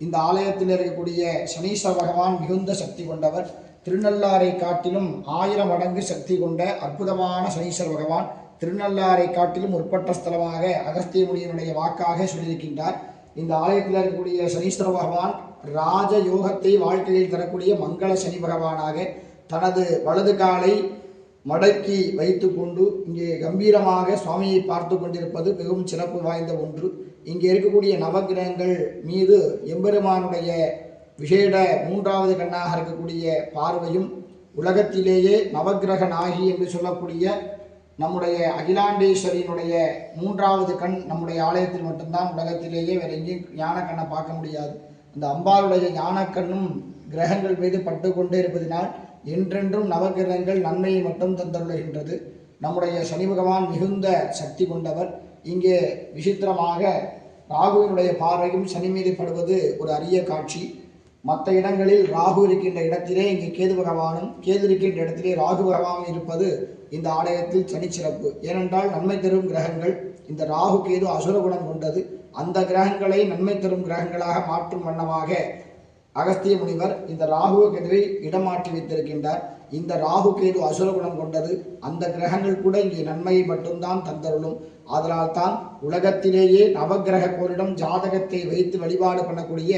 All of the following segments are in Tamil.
இந்த ஆலயத்தில் இருக்கக்கூடிய சனீஸ்வர பகவான் மிகுந்த சக்தி கொண்டவர். திருநள்ளாரை காட்டிலும் 1000 மடங்கு சக்தி கொண்ட அற்புதமான சனீஸ்வர பகவான் திருநள்ளாரை காட்டிலும் முற்பட்ட ஸ்தலமாக அகஸ்திய முனியினுடைய வாக்காக சொல்லியிருக்கின்றார். இந்த ஆலயத்தில் இருக்கக்கூடிய சனீஸ்வர பகவான் ராஜ யோகத்தை வாழ்க்கையில் தரக்கூடிய மங்கள சனி பகவானாக தனது வலது காலை மடக்கி வைத்து கொண்டு இங்கே கம்பீரமாக சுவாமியை பார்த்து கொண்டிருப்பது மிகவும் சிறப்பு வாய்ந்த ஒன்று. இங்கே இருக்கக்கூடிய நவகிரகங்கள் மீது எம்பெருமானுடைய விசேட 3வது கண்ணாக இருக்கக்கூடிய பார்வையும் உலகத்திலேயே நவகிரக நாகி என்று சொல்லக்கூடிய நம்முடைய அகிலாண்டேஸ்வரியினுடைய 3வது கண் நம்முடைய ஆலயத்தில் மட்டும்தான், உலகத்திலேயே வேறு எங்கேயும் ஞான கண்ணை பார்க்க முடியாது. அந்த அம்பாளுடைய ஞானக்கண்ணும் கிரகங்கள் மீது பட்டு கொண்டே இருப்பதினால் என்றென்றும் நவகிரகங்கள் நன்மையை மட்டும் தந்துள்ளகின்றது. நம்முடைய சனி பகவான் மிகுந்த சக்தி கொண்டவர். இங்கே விசித்திரமாக ராகுவினுடைய பார்வையும் சனி மீது படுவது ஒரு அரிய காட்சி. மற்ற இடங்களில் ராகு இருக்கின்ற இடத்திலே இங்கே கேது பகவானும், கேது இருக்கின்ற இடத்திலே ராகு பகவானும் இருப்பது இந்த ஆலயத்தில் தனிச்சிறப்பு. ஏனென்றால் நன்மை தரும் கிரகங்கள். இந்த ராகு கேது அசுர குணம் கொண்டது. அந்த கிரகங்களை நன்மை தரும் கிரகங்களாக மாற்றும் வண்ணமாக அகஸ்திய முனிவர் இந்த ராகு கேதுவை இடமாற்றி வைத்திருக்கின்றார். இந்த ராகு கேது அசுர குணம் கொண்டது. அந்த கிரகங்கள் கூட இங்கே நன்மையை மட்டும்தான் தந்தருளும். அதனால் தான் உலகத்திலேயே நவகிரக கோரிடம் ஜாதகத்தை வைத்து வழிபாடு பண்ணக்கூடிய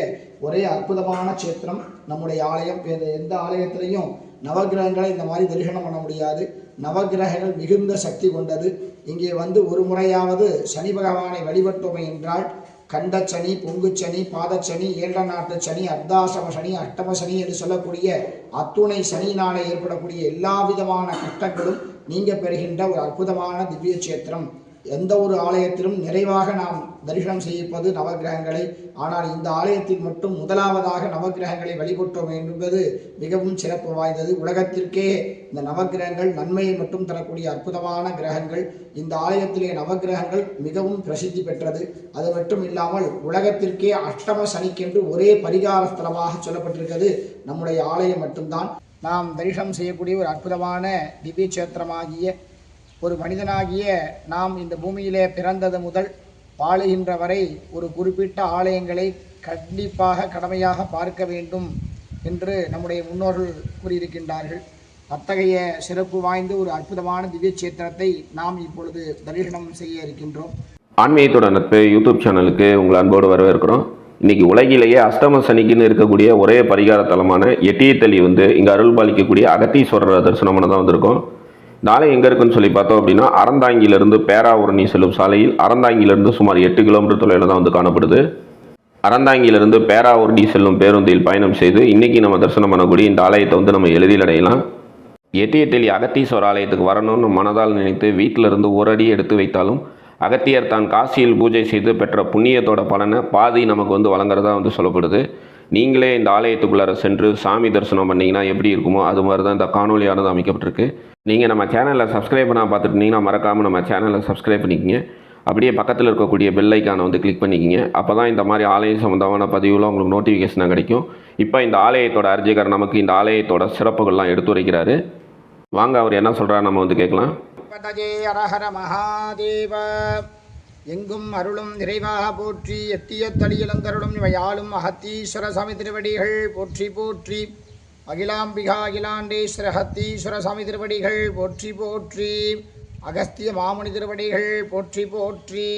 ஒரே அற்புதமான சேத்திரம் நம்முடைய ஆலயம். எந்த ஆலயத்திலையும் நவகிரகங்களை இந்த மாதிரி தரிசனம் பண்ண முடியாது. நவகிரகங்கள் மிகுந்த சக்தி கொண்டது. இங்கே வந்து ஒரு முறையாவது சனி பகவானை வழிபட்டோமே என்றால் கண்டச்சனி, பொங்குச்சனி, பாதச்சனி, 7 நாட்டு சனி, அர்த்தாசம சனி, அஷ்டம சனி என்று சொல்லக்கூடிய அத்துணை சனியினாலே ஏற்படக்கூடிய எல்லா விதமான கட்டங்களும் நீங்க பெறுகின்ற ஒரு அற்புதமான திவ்ய சேத்திரம். எந்த ஒரு ஆலயத்திலும் நிறைவாக நாம் தரிசனம் செய்யப்பது நவகிரகங்களை. ஆனால் இந்த ஆலயத்தில் மட்டும் முதலாவதாக நவகிரகங்களை வழிபட்டோம் என்பது மிகவும் சிறப்பு வாய்ந்தது. உலகத்திற்கே இந்த நவகிரகங்கள் நன்மையை மட்டும் தரக்கூடிய அற்புதமான கிரகங்கள். இந்த ஆலயத்திலே நவகிரகங்கள் மிகவும் பிரசித்தி பெற்றது. அது மட்டும் இல்லாமல் உலகத்திற்கே அஷ்டம சனிக்கென்று ஒரே பரிகார ஸ்தலமாக சொல்லப்பட்டிருக்கிறது நம்முடைய ஆலயம் மட்டும்தான். நாம் தரிசனம் செய்யக்கூடிய ஒரு அற்புதமான திவ்ய சேத்திரமாகிய ஒரு மனிதனாகிய நாம் இந்த பூமியிலே பிறந்தது முதல் வாழுகின்ற வரை ஒரு குறிப்பிட்ட ஆலயங்களை கண்டிப்பாக கடமையாக பார்க்க வேண்டும் என்று நம்முடைய முன்னோர்கள் கூறியிருக்கின்றார்கள். அத்தகைய சிறப்பு வாய்ந்த ஒரு அற்புதமான திவ்ய சேத்திரத்தை நாம் இப்பொழுது தரிசனம் செய்ய இருக்கின்றோம். ஆன்மீகத்தோட நட்பு யூடியூப் சேனலுக்கு உங்கள் அன்போடு வரவேற்கிறோம். இன்றைக்கி உலகிலேயே அஷ்டம சனிக்குன்னு இருக்கக்கூடிய ஒரே பரிகார தலமான எட்டியத்தளி இங்கே அருள் பாலிக்கக்கூடிய அகத்தீஸ்வரர் தரிசனம் பண்ண தான் வந்திருக்கோம். இந்த ஆலயம் எங்கே இருக்குன்னு சொல்லி பார்த்தோம் அப்படின்னா, அறந்தாங்கியிலிருந்து பேராவூரணி செல்லும் சாலையில் அறந்தாங்கியிலிருந்து சுமார் 8 கிலோமீட்டர் தொலைவில் தான் காணப்படுது. அறந்தாங்கியிலிருந்து பேராவூரணி செல்லும் பேருந்தில் பயணம் செய்து இன்றைக்கி நம்ம தரிசனம் பண்ணக்கூடிய இந்த ஆலயத்தை நம்ம எளிதில் அடையலாம். எட்டியத்தளி அகத்தீஸ்வரர் ஆலயத்துக்கு வரணும்னு மனதால் நினைத்து வீட்டிலிருந்து ஒரு அடி எடுத்து வைத்தாலும் அகத்தியர் தான் காசியில் பூஜை செய்து பெற்ற புண்ணியத்தோட பலனை பாதி நமக்கு வழங்குறதா சொல்லப்படுது. நீங்களே இந்த ஆலயத்துக்குள்ளார சென்று சாமி தரிசனம் பண்ணிங்கன்னா எப்படி இருக்குமோ அது மாதிரி தான் இந்த காணொலியானது அமைக்கப்பட்டிருக்கு. நீங்கள் நம்ம சேனலில் சப்ஸ்கிரைப் பண்ணால் பார்த்துட்டு இருந்தீங்கன்னா மறக்காமல் நம்ம சேனலை சப்ஸ்கிரைப் பண்ணிக்கிங்க. அப்படியே பக்கத்தில் இருக்கக்கூடிய பெல் ஐக்கானை கிளிக் பண்ணிக்கிங்க. அப்போ தான் இந்த மாதிரி ஆலயம் சம்மந்தமான பதிவில் உங்களுக்கு நோட்டிஃபிகேஷனாக கிடைக்கும். இப்போ இந்த ஆலயத்தோட அர்ச்சகர் நமக்கு இந்த ஆலயத்தோட சிறப்புகள்லாம் எடுத்துரைக்கிறாரு. வாங்க அவர் என்ன சொல்கிறார் நம்ம கேட்கலாம். அரஹர மகாதேவ. எங்கும் அருளும் நிறைவாக போற்றி. எத்தியத்தளியிலந்தருளும் இவையாளும் அகத்தீஸ்வர சாமி திருவடிகள் போற்றி போற்றி. அகிலாம்பிகா அகிலாண்டேஸ்வர அகத்தீஸ்வர சாமி திருவடிகள் போற்றி போற்றி. அகஸ்திய மாமுனி திருவடிகள் போற்றி போற்றி.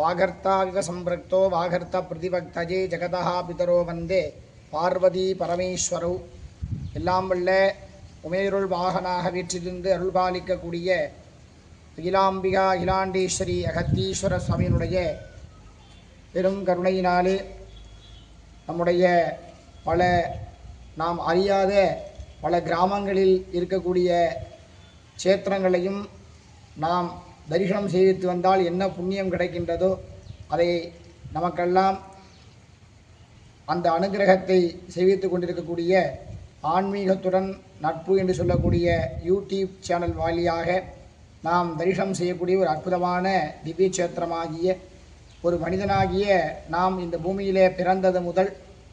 வாகர்த்தா விவ சம்பிரக்தோ வாகர்த்த பிரதிபக்தஜே ஜெகதா பிதரோ வந்தே பார்வதி பரமேஸ்வரோ. எல்லாம் வல்ல உமேருள் வாகனாக வீற்றிருந்து அருள்பாலிக்கக்கூடிய அகிலாம்பிகா அகிலாண்டேஸ்வரி அகத்தீஸ்வர சுவாமியினுடைய பெரும் கருணையினாலே நம்முடைய பல நாம் அறியாத பல கிராமங்களில் இருக்கக்கூடிய சேத்திரங்களையும் நாம் தரிசனம் செய்து வந்தால் என்ன புண்ணியம் கிடைக்கின்றதோ அதை நமக்கெல்லாம் அந்த அனுகிரகத்தை செய்வித்து கொண்டிருக்கக்கூடிய ஆன்மீகத்துடன் நட்பு என்று சொல்லக்கூடிய யூடியூப் சேனல் வாயிலாக நாம் தரிசனம் செய்யக்கூடிய ஒரு அற்புதமான திவ்ய சேத்திரமாகிய ஒரு மனிதனாகிய நாம் இந்த பூமியிலே பிறந்தது முதல்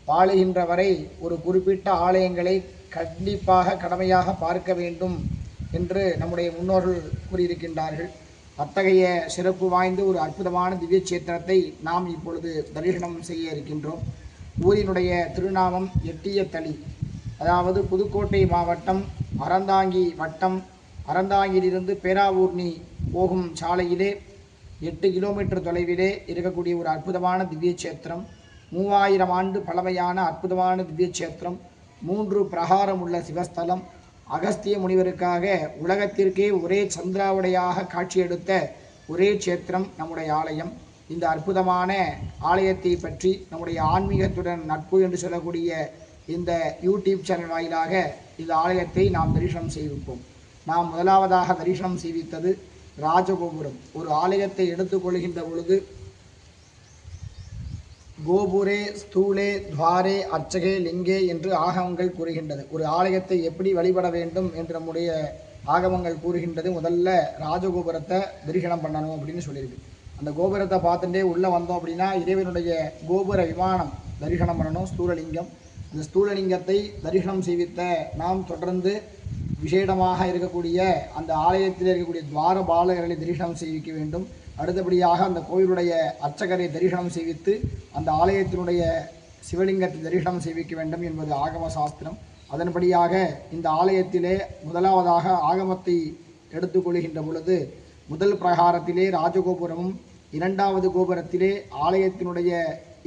வாழுகின்ற வரை ஒரு குறிப்பிட்ட ஆலயங்களை கண்டிப்பாக கடமையாக பார்க்க வேண்டும் என்று நம்முடைய முன்னோர்கள் கூறியிருக்கின்றார்கள். அத்தகைய சிறப்பு வாய்ந்த ஒரு அற்புதமான திவ்ய சேத்திரத்தை நாம் இப்பொழுது தரிசனம் செய்ய இருக்கின்றோம். ஊரினுடைய திருநாமம் எட்டியத்தளி, அதாவது புதுக்கோட்டை மாவட்டம் அறந்தாங்கி வட்டம். அறந்தாங்கியிலிருந்து பேராவூர்ணி போகும் சாலையிலே 8 கிலோமீட்டர் தொலைவிலே இருக்கக்கூடிய ஒரு அற்புதமான திவ்ய சேத்திரம். 3000 ஆண்டு பழமையான அற்புதமான திவ்ய சேத்திரம். 3 பிரகாரம் உள்ள சிவஸ்தலம். அகஸ்திய முனிவருக்காக உலகத்திற்கே ஒரே சந்திராவுடையாக காட்சியெடுத்த ஒரே சேத்திரம் நம்முடைய ஆலயம். இந்த அற்புதமான ஆலயத்தை பற்றி நம்முடைய ஆன்மீகத்துடன் நட்பு என்று சொல்லக்கூடிய இந்த யூடியூப் சேனல் வாயிலாக இந்த ஆலயத்தை நாம் தரிசனம் செய்விப்போம். நாம் முதலாவதாக தரிசனம் செய்வித்தது ராஜகோபுரம். ஒரு ஆலயத்தை எடுத்துக்கொள்கின்ற பொழுது கோபுரே ஸ்தூலே துவாரே அர்ச்சகே லிங்கே என்று ஆகமங்கள் கூறுகின்றது. ஒரு ஆலயத்தை எப்படி வழிபட வேண்டும் என்று நம்முடைய ஆகமங்கள் கூறுகின்றது. முதல்ல ராஜகோபுரத்தை தரிசனம் பண்ணணும் அப்படின்னு சொல்லியிருக்கு. அந்த கோபுரத்தை பார்த்துட்டே உள்ளே வந்தோம் அப்படின்னா இறைவனுடைய கோபுர விமானம் தரிசனம் பண்ணணும், ஸ்தூலலிங்கம். இந்த ஸ்தூலலிங்கத்தை தரிசனம் செய்வித்த நாம் தொடர்ந்து விசேடமாக இருக்கக்கூடிய அந்த ஆலயத்தில் இருக்கக்கூடிய துவார பாலகர்களை தரிசனம் செய்விக்க வேண்டும். அடுத்தபடியாக அந்த கோயிலுடைய அர்ச்சகரை தரிசனம் செய்வித்து அந்த ஆலயத்தினுடைய சிவலிங்கத்தை தரிசனம் செய்விக்க வேண்டும் என்பது ஆகம சாஸ்திரம். அதன்படியாக இந்த ஆலயத்திலே முதலாவதாக ஆகமத்தை எடுத்துக்கொள்கின்ற பொழுது முதல் பிரகாரத்திலே ராஜகோபுரமும், 2வது கோபுரத்திலே ஆலயத்தினுடைய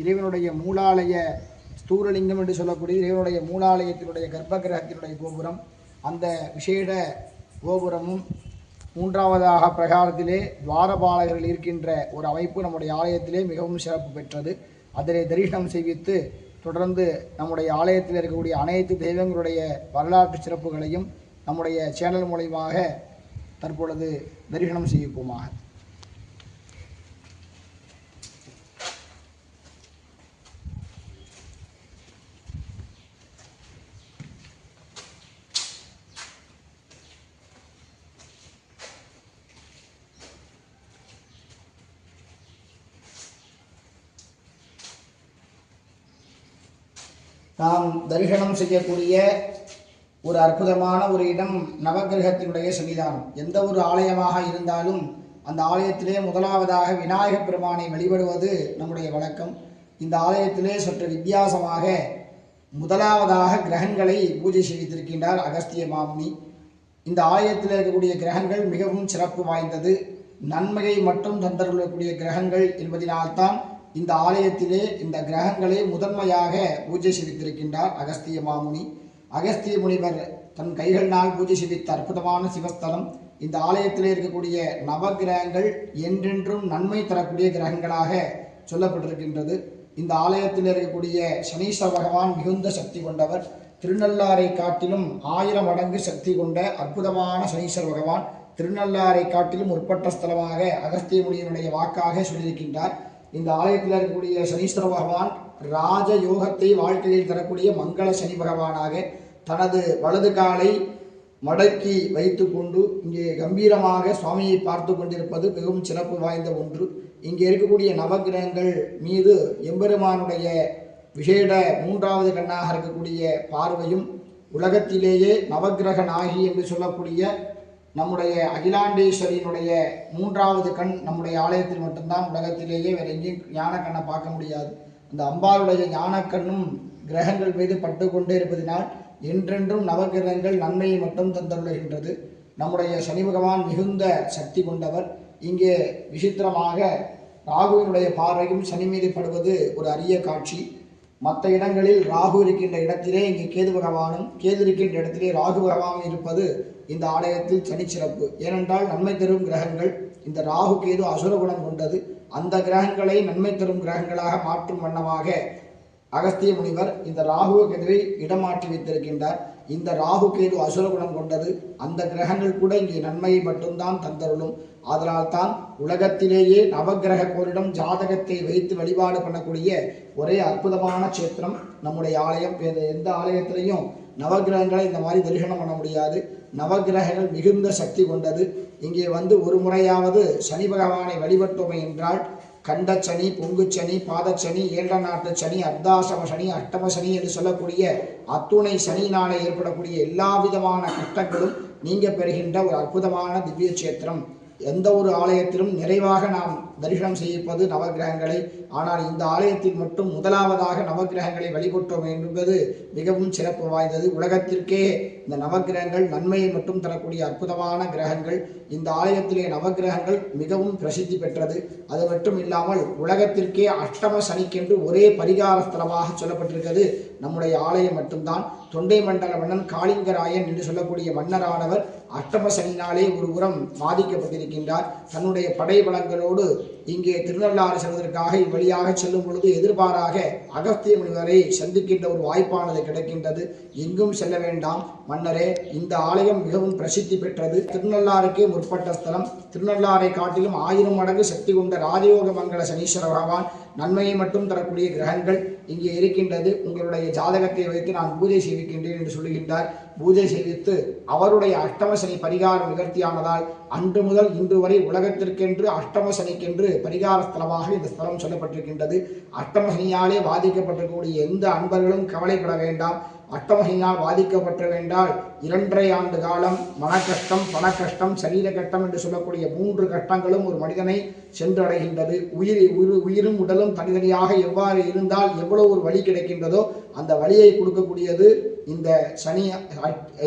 இறைவனுடைய மூலாலய ஸ்தூலலிங்கம் என்று சொல்லக்கூடிய இறைவனுடைய மூலாலயத்தினுடைய கர்ப்ப கிரகத்தினுடைய கோபுரம், அந்த விசேட கோபுரமும், 3வதாக பிரகாரத்திலே துவாரபாலகர்கள் இருக்கின்ற ஒரு அமைப்பு நம்முடைய ஆலயத்திலே மிகவும் சிறப்பு பெற்றது. அதனை தரிசனம் செய்வித்து தொடர்ந்து நம்முடைய ஆலயத்தில் இருக்கக்கூடிய அனைத்து தெய்வங்களுடைய வரலாற்று சிறப்புகளையும் நம்முடைய சேனல் மூலமாக தற்பொழுது தரிசனம் செய்விப்போமாக. நாம் தரிசனம் செய்யக்கூடிய ஒரு அற்புதமான ஒரு இடம் நவகிரகத்தினுடைய சன்னிதானம். எந்த ஒரு ஆலயமாக இருந்தாலும் அந்த ஆலயத்திலே முதலாவதாக விநாயகப் பெருமானை வழிபடுவது நம்முடைய வழக்கம். இந்த ஆலயத்திலே சற்று வித்தியாசமாக முதலாவதாக கிரகங்களை பூஜை செய்திருக்கின்றார் அகஸ்திய மாமுனி. இந்த ஆலயத்தில் இருக்கக்கூடிய கிரகங்கள் மிகவும் சிறப்பு வாய்ந்தது, நன்மையை மட்டும் தந்தருள்ளக்கூடிய கிரகங்கள் என்பதனால்தான் இந்த ஆலயத்திலே இந்த கிரகங்களை முதன்மையாக பூஜை செய்திருக்கின்றார் அகஸ்திய மாமுனி. அகஸ்திய முனிவர் தன் கைகளினால் பூஜை செய்த அற்புதமான சிவஸ்தலம். இந்த ஆலயத்திலே இருக்கக்கூடிய நவகிரகங்கள் என்றென்றும் நன்மை தரக்கூடிய கிரகங்களாக சொல்லப்பட்டிருக்கின்றது. இந்த ஆலயத்தில் இருக்கக்கூடிய சனீஸ்வர பகவான் மிகுந்த சக்தி கொண்டவர். திருநள்ளாரை காட்டிலும் 1000 மடங்கு சக்தி கொண்ட அற்புதமான சனீஸ்வர பகவான் திருநள்ளாரை காட்டிலும் முற்பட்ட ஸ்தலமாக அகஸ்திய முனிவனுடைய வாக்காக சொல்லியிருக்கின்றார். இந்த ஆலயத்தில் இருக்கக்கூடிய சனீஸ்வர பகவான் ராஜ யோகத்தை வாழ்க்கையில் தரக்கூடிய மங்கள சனி பகவானாக தனது வலது காலை மடக்கி வைத்து கொண்டு இங்கே கம்பீரமாக சுவாமியை பார்த்து கொண்டிருப்பது மிகவும் சிறப்பு வாய்ந்த ஒன்று. இங்கே இருக்கக்கூடிய நவகிரகங்கள் மீது எம்பெருமானுடைய விசேட 3வது கண்ணாக இருக்கக்கூடிய பார்வையும், உலகத்திலேயே நவகிரக நாகி என்று சொல்லக்கூடிய நம்முடைய அகிலாண்டேஸ்வரியினுடைய 3வது கண் நம்முடைய ஆலயத்தில் மட்டும்தான், உலகத்திலேயே வேறு எங்கேயும் ஞான கண்ணை பார்க்க முடியாது. அந்த அம்பாளுடைய ஞானக்கண்ணும் கிரகங்கள் மீது பட்டு கொண்டே இருப்பதினால் என்றென்றும் நவகிரகங்கள் நன்மையை மட்டும் தந்தருளுகின்றது. நம்முடைய சனி பகவான் மிகுந்த சக்தி கொண்டவர். இங்கே விசித்திரமாக ராகுவினுடைய பார்வையும் சனி மீது படுவது ஒரு அரிய காட்சி. மற்ற இடங்களில் ராகு இருக்கின்ற இடத்திலே இங்கே கேது பகவானும், கேது இருக்கின்ற இடத்திலே ராகு பகவானும் இருப்பது இந்த ஆலயத்தில் தனிச்சிறப்பு. ஏனென்றால் நன்மை தரும் கிரகங்கள். இந்த ராகு கேது அசுரகுணம் கொண்டது. அந்த கிரகங்களை நன்மை தரும் கிரகங்களாக மாற்றும் வண்ணமாக அகஸ்திய முனிவர் இந்த ராகு கேதுவை இடமாற்றி வைத்திருக்கின்றார். இந்த ராகு கேது அசுரகுணம் கொண்டது. அந்த கிரகங்கள் கூட இங்கே நன்மையை மட்டும்தான் தந்தருளும். அதனால்தான் உலகத்திலேயே நவகிரக கோரிடம் ஜாதகத்தை வைத்து வழிபாடு பண்ணக்கூடிய ஒரே அற்புதமான சேத்திரம் நம்முடைய ஆலயம். எந்த ஆலயத்திலையும் நவகிரகங்களை இந்த மாதிரி தரிசனம் பண்ண முடியாது. நவகிரகங்கள் மிகுந்த சக்தி கொண்டது. இங்கே வந்து ஒரு முறையாவது சனி பகவானை வழிபட்டோமே என்றால் கண்டச்சனி, பொங்குச்சனி, பாதச்சனி, 7 நாட்டு சனி, அர்த்தாசம சனி, அஷ்டம சனி என்று சொல்லக்கூடிய அத்துணை சனியினாலே ஏற்படக்கூடிய எல்லா விதமான கஷ்டங்களும் நீங்க பெறுகின்ற ஒரு அற்புதமான திவ்ய சேத்திரம் எந்த ஒரு ஆலயத்திலும் நிறைவாக நாம் தரிசனம் செய்விப்பது நவகிரகங்களை. ஆனால் இந்த ஆலயத்தில் மட்டும் முதலாவதாக நவகிரகங்களை வழிபட்டோம் என்பது மிகவும் சிறப்பு வாய்ந்தது. உலகத்திற்கே இந்த நவகிரகங்கள் நன்மையை மட்டும் தரக்கூடிய அற்புதமான கிரகங்கள். இந்த ஆலயத்திலே நவகிரகங்கள் மிகவும் பிரசித்தி பெற்றது. அது மட்டும் இல்லாமல் உலகத்திற்கே அஷ்டம சனிக்கென்று ஒரே பரிகார ஸ்தலமாக சொல்லப்பட்டிருக்கிறது நம்முடைய ஆலயம் மட்டும்தான். தொண்டை மண்டல மன்னன் காளிங்கராயன் என்று சொல்லக்கூடிய மன்னரானவர் அஷ்டம சனினாலே ஒரு புறம் பாதிக்கப்பட்டிருக்கின்றார். தன்னுடைய படை பலங்களோடு இங்கே திருநள்ளாறு செல்வதற்காக இவ்வழியாக செல்லும் பொழுது எதிர்பாராக அகஸ்திய முனிவரை சந்திக்கின்ற ஒரு வாய்ப்பானது கிடைக்கின்றது. எங்கும் செல்ல வேண்டாம் மன்னரே, இந்த ஆலயம் மிகவும் பிரசித்தி பெற்றது. திருநள்ளாறுக்கே முற்பட்ட ஸ்தலம். திருநள்ளாறை காட்டிலும் 1000 மடங்கு சக்தி கொண்ட ராஜயோக மங்கள சனீஸ்வர பகவான் நன்மையை மட்டும் தரக்கூடிய கிரகங்கள் இங்கே இருக்கின்றது. உங்களுடைய ஜாதகத்தை வைத்து நான் பூஜை செய்விக்கின்றேன் என்று சொல்லுகின்றார். பூஜை செய்வித்து அவருடைய அஷ்டம சனி பரிகாரம் நிவர்த்தியானதால் அன்று முதல் இன்று வரை உலகத்திற்கென்று அஷ்டம சனிக்கென்று பரிகார ஸ்தலமாக இந்த ஸ்தலம் சொல்லப்பட்டிருக்கின்றது. அஷ்டம சனியாலே பாதிக்கப்பட்டிருக்கக்கூடிய எந்த அன்பர்களும் கவலைப்பட வேண்டாம். அஷ்டமசனியால் பாதிக்கப்பட்ட வேண்டால் 2.5 ஆண்டு காலம் மன கஷ்டம், பண கஷ்டம், சரீர கஷ்டம் என்று சொல்லக்கூடிய 3 கஷ்டங்களும் ஒரு மனிதனை சென்றடைகின்றது. உயிரும் உடலும் தனித்தனியாக எவ்வாறு இருந்தால் எவ்வளவு ஒரு வழி கிடைக்கின்றதோ அந்த வழியை கொடுக்கக்கூடியது இந்த சனி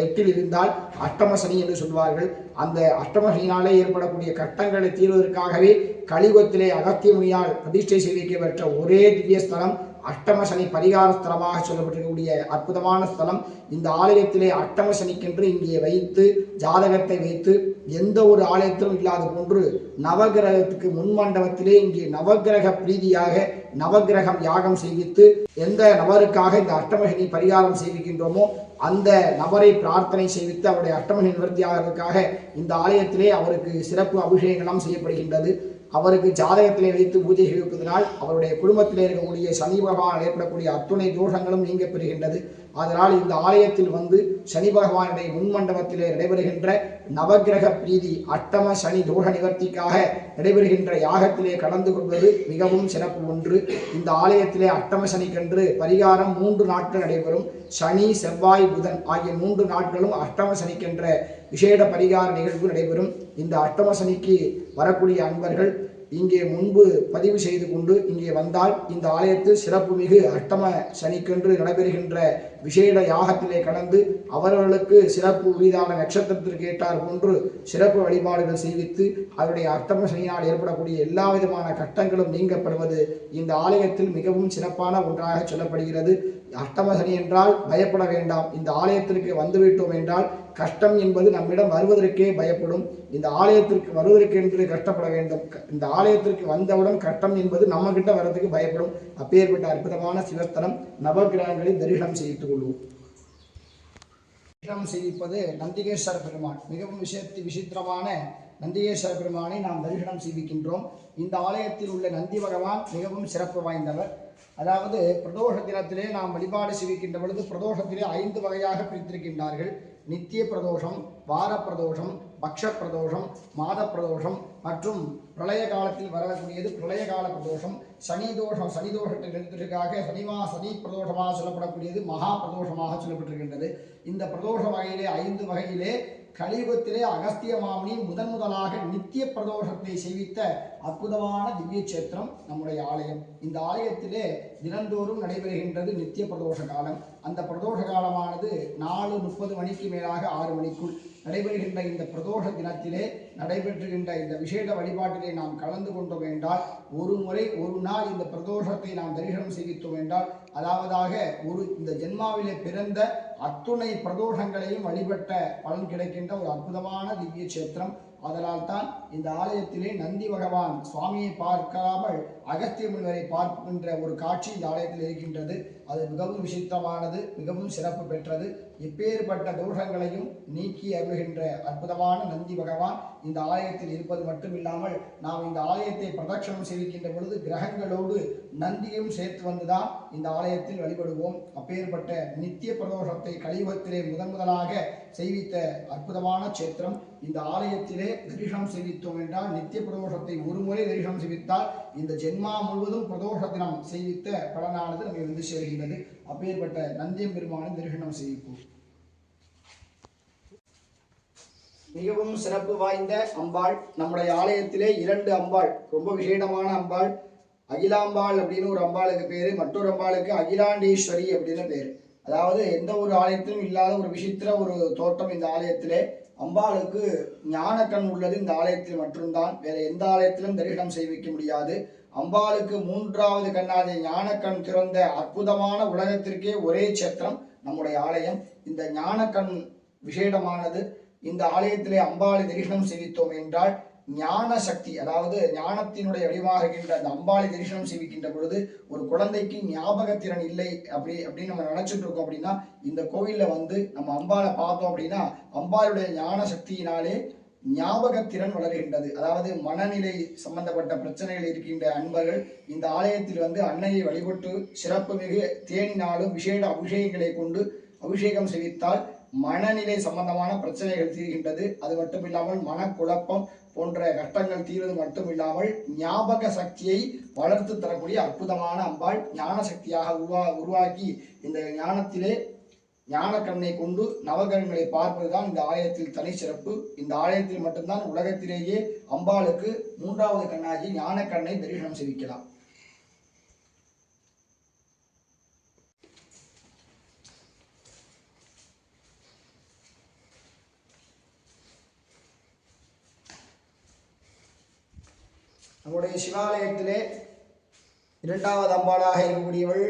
8ல் இருந்தால் அஷ்டம சனி என்று சொல்வார்கள். அந்த அஷ்டம சனியினாலே ஏற்படக்கூடிய கட்டங்களை தீர்வதற்காகவே கலியுகத்திலே அகத்திய முனியால் பிரதிஷ்டை செய்விக்கப்பட்ட ஒரே திவ்ய ஸ்தலம் அஷ்டம சனி பரிகார ஸ்தலமாக சொல்லப்பட்டிருக்கக்கூடிய அற்புதமான ஸ்தலம். இந்த ஆலயத்திலே அஷ்டம சனிக்கென்று இங்கே வைத்து ஜாதகத்தை வைத்து எந்த ஒரு ஆலயத்திலும் இல்லாத போன்று நவகிரகத்துக்கு முன்மண்டபத்திலே இங்கே நவகிரக பிரீதியாக நவகிரகம் யாகம் செய்வித்து எந்த நபருக்காக இந்த அஷ்டமசனி பரிகாரம் செய்விக்கின்றோமோ அந்த நபரை பிரார்த்தனை செய்வித்து அவருடைய அஷ்டமசனி நிவர்த்தியாகிறதுக்காக இந்த ஆலயத்திலே அவருக்கு சிறப்பு அபிஷேகங்களும் செய்யப்படுகின்றது. அவருக்கு ஜாதகத்திலே வைத்து பூஜை செய்வதனால் அவருடைய குடும்பத்திலே இருக்கக்கூடிய சனி பகவான் ஏற்படக்கூடிய அத்துணை தோஷங்களும் நீங்க பெறுகின்றது. அதனால் இந்த ஆலயத்தில் வந்து சனி பகவானுடைய முன்மண்டபத்திலே நடைபெறுகின்ற நவகிரக பிரீதி அஷ்டம சனி தோஷ நிவர்த்திக்காக நடைபெறுகின்ற யாகத்திலே கலந்து கொள்வது மிகவும் சிறப்பு ஒன்று. இந்த ஆலயத்திலே அஷ்டம சனிக்கென்று பரிகாரம் 3 நாட்கள் நடைபெறும். சனி, செவ்வாய், புதன் ஆகிய 3 நாட்களும் அஷ்டம சனிக்கென்ற விசேட பரிகார நிகழ்வு நடைபெறும். இந்த அஷ்டம சனிக்கு வரக்கூடிய அன்பர்கள் இங்கே முன்பு பதிவு செய்து கொண்டு இங்கே வந்தால் இந்த ஆலயத்தில் சிறப்பு மிகு அஷ்டம சனிக்கென்று நடைபெறுகின்ற விசேட யாகத்திலே கலந்து அவர்களுக்கு சிறப்பு உரிதான நட்சத்திரத்திற்கு ஏற்றார் போன்று சிறப்பு வழிபாடுகள் செய்வித்து அவருடைய அஷ்டம சனியினால் ஏற்படக்கூடிய எல்லா விதமான கட்டங்களும் நீங்கப்படுவது இந்த ஆலயத்தில் மிகவும் சிறப்பான ஒன்றாக சொல்லப்படுகிறது. அஷ்டம சனி என்றால் பயப்பட வேண்டாம். இந்த ஆலயத்திற்கு வந்துவிட்டோம் என்றால் கஷ்டம் என்பது நம்மிடம் வருவதற்கே பயப்படும். இந்த ஆலயத்திற்கு வருவதற்கென்று கஷ்டப்பட வேண்டும். இந்த ஆலயத்திற்கு வந்தவுடன் கஷ்டம் என்பது நம்ம கிட்ட வர்றதுக்கு பயப்படும். அப்பேற்பட்ட அற்புதமான சிவஸ்தலம் நவகிரகங்களை தரிசனம் செய்து கொள்வோம். தரிசனம் செய்விப்பது நந்திகேஸ்வர பெருமான். மிகவும் விசித்திரமான நந்திகேஸ்வர பெருமானை நாம் தரிசனம் செய்விக்கின்றோம். இந்த ஆலயத்தில் உள்ள நந்தி பகவான் மிகவும் சிறப்பு வாய்ந்தவர். அதாவது பிரதோஷ தினத்திலே நாம் வழிபாடு செய்விக்கின்ற பொழுது பிரதோஷத்திலே 5 வகையாக பிரித்திருக்கின்றார்கள். நித்திய பிரதோஷம், வார பிரதோஷம், பக்ஷ பிரதோஷம், மாத பிரதோஷம் மற்றும் பிரளய காலத்தில் வரக்கூடியது பிரளய கால பிரதோஷம். சனி தோஷத்தை நிறுத்துவதற்காக சனி பிரதோஷமாக சொல்லப்படக்கூடியது மகா பிரதோஷமாக சொல்லப்பட்டிருக்கின்றது. இந்த பிரதோஷ வகையிலே 5 வகையிலே கலியுகத்திலே அகஸ்திய மாமுனி முதலாக நித்திய பிரதோஷத்தை செய்வித்த அற்புதமான திவ்ய சேத்திரம் நம்முடைய ஆலயம். இந்த ஆலயத்திலே தினந்தோறும் நடைபெறுகின்றது நித்திய பிரதோஷ காலம். அந்த பிரதோஷ காலமானது 4:30 மணிக்கு மேலாக 6 மணிக்குள் நடைபெறுகின்ற இந்த பிரதோஷ தினத்திலே நடைபெற்றுகின்ற இந்த விசேட வழிபாட்டிலே நாம் கலந்து கொண்டோம் என்றால் ஒரு நாள் இந்த பிரதோஷத்தை நாம் தரிசனம் செய்வித்தோம் என்றால் அதாவதாக இந்த ஜென்மாவிலே பிறந்த அத்துணை பிரதோஷங்களையும் வழிபட்ட பலன் கிடைக்கின்ற ஒரு அற்புதமான திவ்ய சேத்திரம். அதனால் தான் இந்த ஆலயத்திலே நந்தி பகவான் சுவாமியை பார்க்காமல் அகஸ்திய முனிவரை பார்க்கின்ற ஒரு காட்சி இந்த ஆலயத்தில் இருக்கின்றது. அது மிகவும் விசித்திரமானது, மிகவும் சிறப்பு பெற்றது. எப்பேற்பட்ட தோஷங்களையும் நீக்கி அருள்கின்ற அற்புதமான நந்தி பகவான் இந்த ஆலயத்தில் இருப்பது மட்டுமில்லாமல் நாம் இந்த ஆலயத்தை பிரதட்சணம் செய்கின்ற பொழுது கிரகங்களோடு நந்தியும் சேர்த்து வந்துதான் இந்த ஆலயத்தில் வழிபடுவோம். அப்பேற்பட்ட நித்திய பிரதோஷத்தை கலியுகத்திலே முதலாக செய்வித்த அற்புதமான சேத்திரம். இந்த ஆலயத்திலே தரிசனம் செய்வித்தோம் என்றால் நித்திய பிரதோஷத்தை ஒரு முறை தரிசனம் செய்வித்தால் இந்த ஜென்மா முழுவதும் பிரதோஷ தினம் செய்வித்த பலனானது நம்மை வந்து சேர்கின்றது. அப்பேற்பட்ட நந்தியம் பெருமானை தரிசனம் செய்விப்போம். மிகவும் சிறப்பு வாய்ந்த அம்பாள். நம்முடைய ஆலயத்திலே 2 அம்பாள், ரொம்ப விசேடமான அம்பாள். அகிலாம்பாள் அப்படின்னு ஒரு அம்பாளுக்கு பேரு, மற்றொரு அம்பாளுக்கு அகிலாண்டேஸ்வரி அப்படின்னு பேரு. அதாவது எந்த ஒரு ஆலயத்திலும் இல்லாத ஒரு விசித்திர ஒரு தோட்டம் இந்த ஆலயத்திலே. அம்பாளுக்கு ஞானக்கண் உள்ளது இந்த ஆலயத்தில் மட்டும்தான், வேற எந்த ஆலயத்திலும் தரிசனம் செய்விக்க முடியாது. அம்பாளுக்கு 3வது கண்ணாகிய ஞானக்கண் திறந்த அற்புதமான உலகத்திற்கே ஒரே சேத்திரம் நம்முடைய ஆலயம். இந்த ஞானக்கண் விசேடமானது. இந்த ஆலயத்திலே அம்பாளை தரிசனம் செய்வித்தோம் என்றால் ஞான சக்தி, அதாவது ஞானத்தினுடைய வடிவாக இருக்கின்ற அந்த அம்பாளை தரிசனம் செய்விக்கின்ற பொழுது ஒரு குழந்தைக்கு ஞாபகத்திறன் இல்லை அப்படின்னு நம்ம நினைச்சிட்டு இருக்கோம் அப்படின்னா, இந்த கோவில்ல வந்து நம்ம அம்பாளை பார்த்தோம் அப்படின்னா அம்பாளுடைய ஞான சக்தியினாலே ஞாபகத்திறன் வளர்கின்றது. அதாவது மனநிலை சம்பந்தப்பட்ட பிரச்சனைகள் இருக்கின்ற அன்பர்கள் இந்த ஆலயத்தில் வந்து அன்னையை வழிபட்டு சிறப்பு மிகு தேனினாலும் விசேட அபிஷேகங்களை கொண்டு அபிஷேகம் செய்வித்தால் மனநிலை சம்பந்தமான பிரச்சனைகள் தீர்கின்றது. அது மட்டும் இல்லாமல் மனக்குழப்பம் போன்ற கஷ்டங்கள் தீர்வது மட்டும் இல்லாமல் ஞாபக சக்தியை வளர்த்து தரக்கூடிய அற்புதமான அம்பாள். ஞான சக்தியாக உருவாக்கி இந்த ஞானத்திலே ஞான கண்ணை கொண்டு நவகிரகங்களை பார்ப்பதுதான் இந்த ஆலயத்தில் தனி சிறப்பு. இந்த ஆலயத்தில் மட்டும்தான் உலகத்திலேயே அம்பாளுக்கு 3வது கண்ணாகி ஞான கண்ணை தரிசனம் செய்விக்கலாம். நம்முடைய சிவாலயத்திலே 2வது அம்பாளாக இருக்கக்கூடியவள்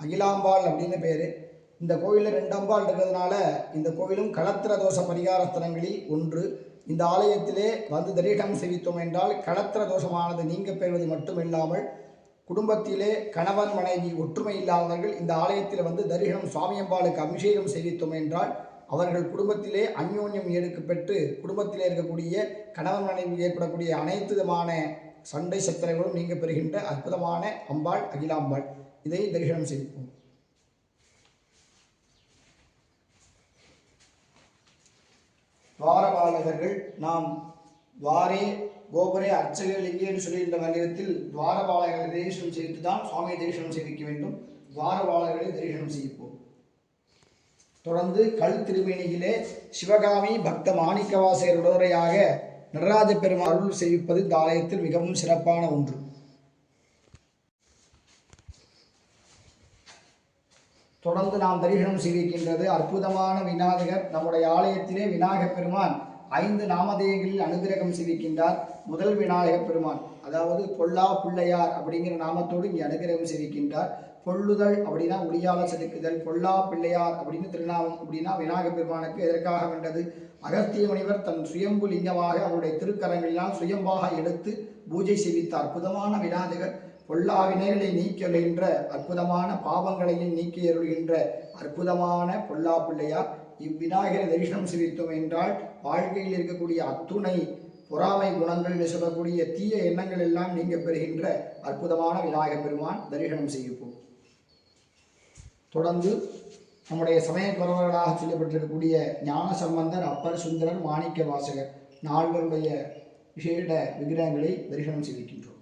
அகிலாம்பாள் அப்படின்னு பேரு. இந்த கோவிலில் 2 அம்பாள் இருக்கிறதுனால இந்த கோவிலும் களத்திர தோஷ பரிகார ஸ்தலங்களில் ஒன்று. இந்த ஆலயத்திலே வந்து தரிசனம் செய்வித்தோம் என்றால் களத்திர தோஷமானது நீங்க பெறுவது மட்டுமில்லாமல் குடும்பத்திலே கணவன் மனைவி ஒற்றுமை இல்லாதவர்கள் இந்த ஆலயத்தில் வந்து தரிசனம் சுவாமி அம்பாளுக்கு அபிஷேகம் செய்வித்தோம் என்றால் அவர்கள் குடும்பத்திலே அந்யோன்யம் ஏற்க பெற்று குடும்பத்திலே இருக்கக்கூடிய கணவன் மனைவி ஏற்படக்கூடிய அனைத்து விதமான சண்டை சச்சரவுகளும் நீங்க பெறுகின்ற அற்புதமான அம்பாள் அகிலாம்பாள். இதை தரிசனம் செய்வோம். துவாரபாலகர்கள் நாம் துவாரே கோபுரே அர்ச்சகர்கள் எங்கே என்று சொல்லுகின்ற வகையில் துவாரபாலகர்களை தரிசனம் செய்து தான் சுவாமியை தரிசனம் செய்விக்க வேண்டும். துவாரபாலகர்களை தரிசனம் செய்வோம். தொடர்ந்து கல் திருமேனியிலே சிவகாமி பக்த மாணிக்கவாசகர் உடனுரையாக நடராஜ பெருமாள் அருள் செய்விப்பது இந்த ஆலயத்தில் மிகவும் சிறப்பான ஒன்று. தொடர்ந்து நாம் தரிசனம் செய்விக்கின்றது அற்புதமான விநாயகர். நம்முடைய ஆலயத்திலே விநாயகப் பெருமான் 5 நாமதேயங்களில் அனுகிரகம் செய்விக்கின்றார். முதல் விநாயகப் பெருமான் அதாவது பொல்லா பிள்ளையார் அப்படிங்கிற நாமத்தோடு இங்கே அனுகிரகம் செய்விக்கின்றார். பொல்லுதல் அப்படின்னா ஒளியால செதுக்குதல், பொல்லா பிள்ளையார் அப்படின்னு திருநாமம். அப்படின்னா விநாயகப் பெருமானுக்கு எதற்காக வென்றது? அகஸ்திய முனிவர் தன் சுயம்பு லிங்கமாக அவருடைய திருக்கரங்களினால் சுயம்பாக எடுத்து பூஜை செய்வித்த அற்புதமான விநாயகர். பொல்லா வினைகளை நீக்கி அருள்கின்ற அற்புதமான பாவங்களையும் நீக்கி அருள்கின்ற அற்புதமான பொல்லா பிள்ளையார். இவ்விநாயகரை தரிசனம் செய்வித்தோம் என்றால் வாழ்க்கையில் இருக்கக்கூடிய அத்துணை பொறாமை குணங்கள் என்று சொல்லக்கூடிய தீய எண்ணங்கள் எல்லாம் நீங்க பெறுகின்ற அற்புதமான விநாயகப் பெருமான் தரிசனம் செய்விப்போம். தொடர்ந்து நம்முடைய சமய குறவர்களாக சொல்லப்பட்டிருக்கக்கூடிய ஞான சம்பந்தர், அப்பர் சுந்தரர், மாணிக்க வாசகர் 4 விசேட விக்கிரகங்களை தரிசனம் செய்விக்கின்றோம்.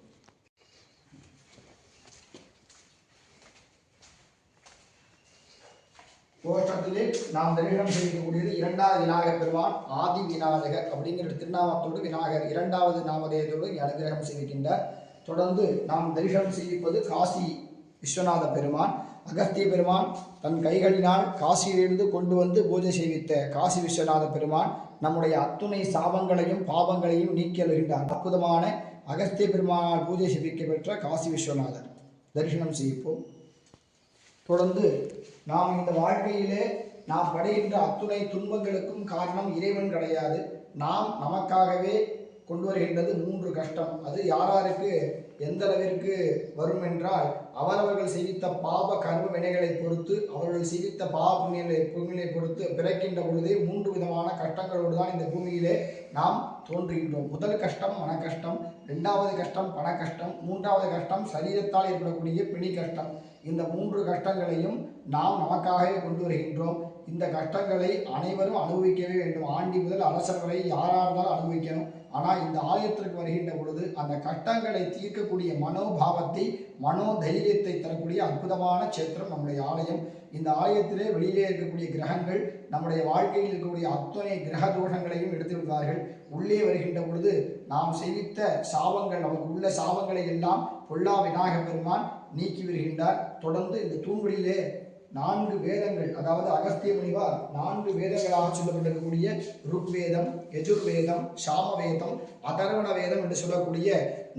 கோஷ்டத்திலே நாம் தரிசனம் செய்யக்கூடியது 2வது விநாயகர் பெருமான் ஆதி விநாயகர் அப்படிங்கிற திருநாமத்தோடு விநாயகர் 2வது நாமதேயத்தோடு அனுகிரகம் செய்கின்றார். தொடர்ந்து நாம் தரிசனம் செய்விப்பது காசி விஸ்வநாத பெருமான். அகஸ்திய பெருமான் தன் கைகளினால் காசியிலிருந்து கொண்டு வந்து பூஜை செய்வித்த காசி விஸ்வநாத பெருமான் நம்முடைய அத்துணை சாபங்களையும் பாவங்களையும் நீக்கி அழுகின்றார். அற்புதமான அகஸ்திய பெருமானால் பூஜை செய்விக்க பெற்ற காசி விஸ்வநாதர் தரிசனம் செய்விப்போம். தொடர்ந்து நாம் இந்த வாழ்க்கையிலே நாம் படுகின்ற அத்துணை துன்பங்களுக்கும் காரணம் இறைவன் கிடையாது. நாம் நமக்காகவே கொண்டு வருகின்றது 3 கஷ்டம். அது யாராருக்கு எந்த அளவிற்கு வரும் என்றால் அவரவர்கள் செய்வித்த பாப கர்ம வினைகளை பொறுத்து, அவர்கள் செய்வித்த பாவ புண்ணியங்களை பொறுத்து பிறக்கின்ற பொழுதே 3 விதமான கஷ்டங்களோடு தான் இந்த பூமியிலே நாம் தோன்றுகின்றோம். முதல் கஷ்டம் மன கஷ்டம், 2வது கஷ்டம் பண கஷ்டம், 3வது கஷ்டம் சரீரத்தால் ஏற்படக்கூடிய பிணி கஷ்டம். இந்த 3 கஷ்டங்களையும் நாம் நமக்காகவே கொண்டு வருகின்றோம். இந்த கஷ்டங்களை அனைவரும் அனுபவிக்கவே வேண்டும். ஆண்டி முதல் அரசர் வரை யாராக இருந்தாலும் அனுபவிக்கணும். ஆனால் இந்த ஆலயத்திற்கு வருகின்ற பொழுது அந்த கஷ்டங்களை தீர்க்கக்கூடிய மனோபாவத்தை, மனோதைரியத்தை தரக்கூடிய அற்புதமான சேத்திரம் நம்முடைய ஆலயம். இந்த ஆலயத்திலே வெளியிலே இருக்கக்கூடிய கிரகங்கள் நம்முடைய வாழ்க்கையில் இருக்கக்கூடிய அத்தனை கிரக தோஷங்களையும் எடுத்து விடுவார்கள். உள்ளே வருகின்ற பொழுது நாம் செய்வித்த சாபங்கள், நமக்கு உள்ள சாபங்களை எல்லாம் பொல்லா விநாயக பெருமான் நீக்கி வருகின்றார். தொடர்ந்து இந்த தூண்களிலே 4 வேதங்கள், அதாவது அகஸ்திய முனிவார் 4 வேதங்களாக சொல்லப்பட்டிருக்கக்கூடிய ருக்வேதம், யஜுர்வேதம், சாமவேதம், அதர்வண வேதம் என்று சொல்லக்கூடிய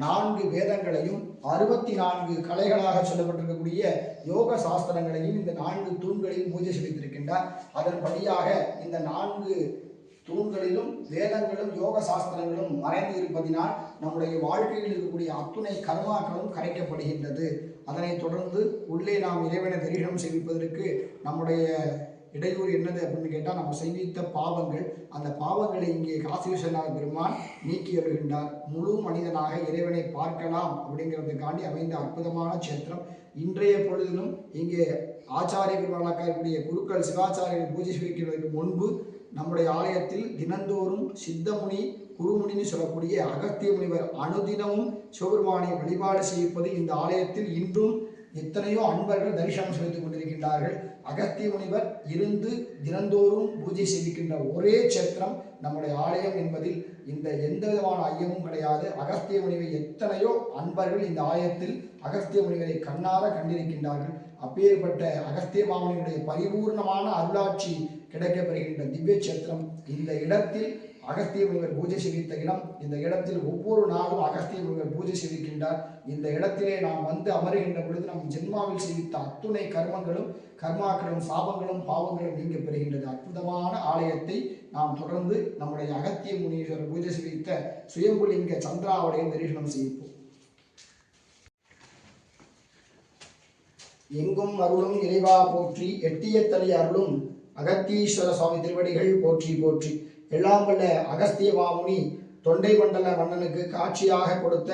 4 வேதங்களையும் 64 கலைகளாக சொல்லப்பட்டிருக்கக்கூடிய யோக சாஸ்திரங்களையும் இந்த 4 தூண்களில் பூஜை செய்திருக்கின்றார். அதன்படியாக இந்த 4 தூண்களிலும் வேதங்களும் யோக சாஸ்திரங்களும் மறைந்து இருப்பதினால் நம்முடைய வாழ்க்கையில் இருக்கக்கூடிய அத்துணை கர்மாக்களும் கரைக்கப்படுகின்றது. அதனைத் தொடர்ந்து உள்ளே நாம் இறைவனை தரிசனம் செய்விப்பதற்கு நம்முடைய இடையூறு என்னது அப்படின்னு கேட்டால், நம்ம செய்வித்த பாவங்கள், அந்த பாவங்களை இங்கே காசி விஸ்வநாத பெருமான் நீக்கி வருகின்றார். முழு மனிதனாக இறைவனை பார்க்கலாம் அப்படிங்கிறதுக்காண்டி அமைந்த அற்புதமான சேத்திரம். இன்றைய பொழுதிலும் இங்கே ஆச்சாரிய பெருமாளாக இருக்கக்கூடிய குருக்கள் சிவாச்சாரியர்கள் பூஜை செய்வதற்கு முன்பு நம்முடைய ஆலயத்தில் தினந்தோறும் சித்தமுனி, குருமுனின்னு சொல்லக்கூடிய அகஸ்திய முனிவர் அனுதினமும் சிவபெருமானை வழிபாடு செய்விப்பது இந்த ஆலயத்தில் இன்றும் எத்தனையோ அன்பர்கள் தரிசனம் செய்து கொண்டிருக்கின்றார்கள். அகஸ்திய முனிவர் இருந்து தினந்தோறும் பூஜை செய்விக்கின்ற ஒரே சேத்திரம் நம்முடைய ஆலயம் என்பதில் இந்த எந்த விதமான ஐயமும் கிடையாது. அகஸ்திய முனிவை எத்தனையோ அன்பர்கள் இந்த ஆலயத்தில் அகஸ்திய முனிவரை கண்ணார கண்டிருக்கின்றார்கள். அப்பேற்பட்ட அகஸ்திய மாமுனியுடைய பரிபூர்ணமான அருளாட்சி கிடைக்கப்பெறுகின்ற திவ்ய சேத்திரம் இந்த இடத்தில் அகஸ்திய முனிவர் பூஜை செய்வித்த இடம். இந்த இடத்தில் ஒவ்வொரு நாளும் அகஸ்திய முனிவர் பூஜை செய்விக்கின்றார். இந்த இடத்திலே நாம் வந்து அமருகின்ற பொழுது நம் ஜென்மாவில் செய்வித்த அத்துணை கர்மாக்களும் சாபங்களும் பாவங்களும் நீங்க பெறுகின்றது. அற்புதமான ஆலயத்தை நாம் தொடர்ந்து நம்முடைய அகஸ்திய முனீஸ்வரர் பூஜை செய்வித்த சுயம்புலிங்க சந்திராவுடைய தரிசனம் செய்விப்போம். எங்கும் அருளும் இறைவா போற்றி, எட்டிய தலை அருளும் அகத்தீஸ்வர சுவாமி திருவடிகள் போற்றி போற்றி. எல்லாம் வல்ல அகஸ்திய மாமுனி தொண்டை மண்டல மன்னனுக்கு காட்சியாக கொடுத்த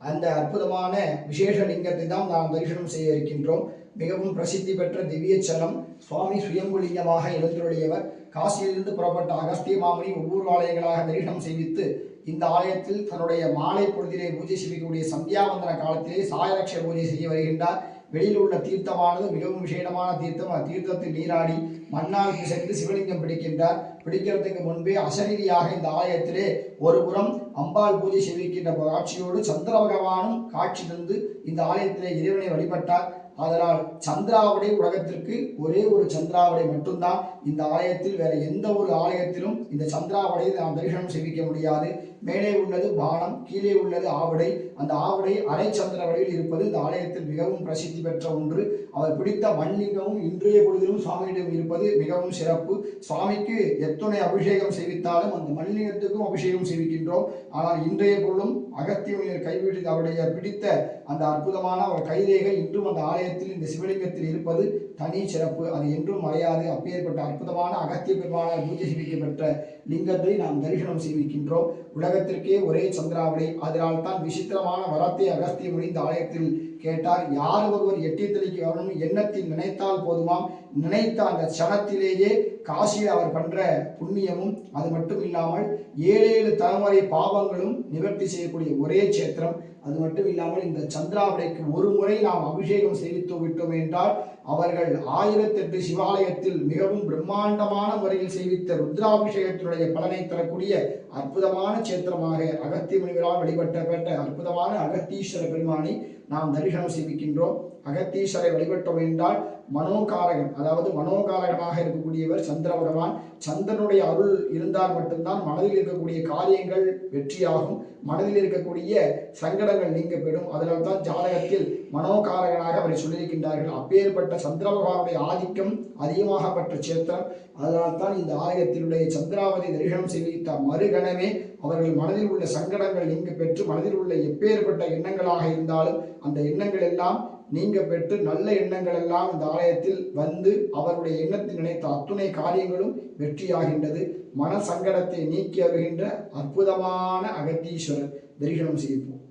அந்த அற்புதமான விசேஷ லிங்கத்தை தான் நாம் தரிசனம் செய்ய இருக்கின்றோம். மிகவும் பிரசித்தி பெற்ற திவ்ய சலம் சுவாமி சுயம்புலிங்கமாக எழுந்துள்ளியவர். காசியிலிருந்து புறப்பட்ட அகஸ்திய மாமுனி ஒவ்வொரு ஆலயங்களாக தரிசனம் செய்வித்து இந்த ஆலயத்தில் தன்னுடைய மாலை பொழுதிலே பூஜை செய்யக்கூடிய சந்தியாவந்தன காலத்திலே சாயலட்ச பூஜை செய்ய வருகின்றார். வெளியில் உள்ள தீர்த்தமானது மிகவும் விசேடமான தீர்த்தம். தீர்த்தத்தில் நீராடி மண்ணால் பிசைந்து சிவலிங்கம் பிடிக்கின்றார். பிடிக்கிறதுக்கு முன்பே அசரீரியாக இந்த ஆலயத்திலே ஒரு புறம் அம்பாள் பூஜை செய்விக்கின்ற காட்சியோடு சந்திர பகவானும் காட்சி தந்து இந்த ஆலயத்திலே இறைவனை வழிபட்டார். அதனால் சந்திராவடை உலகத்திற்கு ஒரே ஒரு சந்திராவடை மட்டும்தான். இந்த ஆலயத்தில் வேற எந்த ஒரு ஆலயத்திலும் இந்த சந்திராவடையை நாம் தரிசனம் செய்விக்க முடியாது. மேலே உள்ளது பானம், கீழே உள்ளது ஆவடை. அந்த ஆவடை அரை சந்திராவடையில் இருப்பது இந்த ஆலயத்தில் மிகவும் பிரசித்தி பெற்ற ஒன்று. அவர் பிடித்த மண்லிங்கமும் இன்றைய பொழுதிலும் சுவாமியிடம் இருப்பது மிகவும் சிறப்பு. சுவாமிக்கு எத்தனை அபிஷேகம் செய்வித்தாலும் அந்த மண்லிங்கத்துக்கும் அபிஷேகம் செய்விக்கின்றோம். ஆனால் இன்றைய பொழுதும் அகத்திய முனிவர் கைவிட்டு அவருடைய பிடித்த அந்த அற்புதமான ஒரு கைரேகை இன்றும் அந்த ஆலயத்தில் இந்த சிவலிங்கத்தில் இருப்பது தனி சிறப்பு. அது என்றும் மறையாது. அப்பேற்பட்ட அற்புதமான அகத்திய பெருமானால் பூஜை செய்விக்கப்பட்ட லிங்கத்தை நாம் தரிசனம் செய்விக்கின்றோம். உலகத்திற்கே ஒரே சந்திராவளி. அதனால் தான் விசித்திரமான வரத்தை அகஸ்திய முனி இந்த ஆலயத்தில் கேட்டார். யார் ஒருவர் எட்டியத்தலைக்கு வரணும் எண்ணத்தில் நினைத்தால் போதுமாம். நினைத்த அந்த சனத்திலேயே காசியில் அவர் பண்ற புண்ணியமும் அது மட்டும் இல்லாமல் 7 தலைமுறை பாவங்களும் நிவர்த்தி செய்யக்கூடிய ஒரே சேத்திரம். அது மட்டும் இல்லாமல் இந்த சந்திராவடைக்கு ஒரு முறை நாம் அபிஷேகம் செய்வித்து விட்டோம் என்றால் அவர்கள் 1008 சிவாலயத்தில் மிகவும் பிரம்மாண்டமான முறையில் செய்வித்த ருத்ராபிஷேகத்தினுடைய பலனை தரக்கூடிய அற்புதமான சேத்திரமாக அகத்திய முனிவரால் வழிபட்டப்பட்ட அற்புதமான அகத்தீஸ்வர பெருமானை நாம் தரிசனம் செய்விக்கின்றோம். அகத்தீஸ்வரை வழிபட்டோம் என்றால் மனோகாரகன், அதாவது மனோகாரகனாக இருக்கக்கூடியவர் சந்திர பகவான். சந்திரனுடைய அருள் இருந்தால் மட்டும்தான் மனதில் இருக்கக்கூடிய காரியங்கள் வெற்றியாகும், மனதில் இருக்கக்கூடிய சங்கடங்கள் நீங்க பெறும். அதனால் தான் ஜாதகத்தில் மனோகாரகனாக அவரை சொல்லியிருக்கின்றார்கள். அப்பேற்பட்ட சந்திர பகவானுடைய ஆதிக்கம் அதிகமாக பெற்ற சேத்திரம். அதனால் தான் இந்த ஆலயத்தினுடைய சந்திராவதி தரிசனம் செய்வித்த மறுகணமே அவர்கள் மனதில் உள்ள சங்கடங்கள் நீங்க பெற்று மனதில் உள்ள எப்பேற்பட்ட எண்ணங்களாக இருந்தாலும் அந்த எண்ணங்கள் எல்லாம் நீங்க பெற்று நல்ல எண்ணங்கள் எல்லாம் இந்த ஆலயத்தில் வந்து அவருடைய எண்ணத்தில் நினைத்த அத்துணை காரியங்களும் வெற்றியாகின்றது. மன சங்கடத்தை நீக்கி வருகின்ற அற்புதமான அகத்தீஸ்வரர் தரிசனம் செய்வோம்.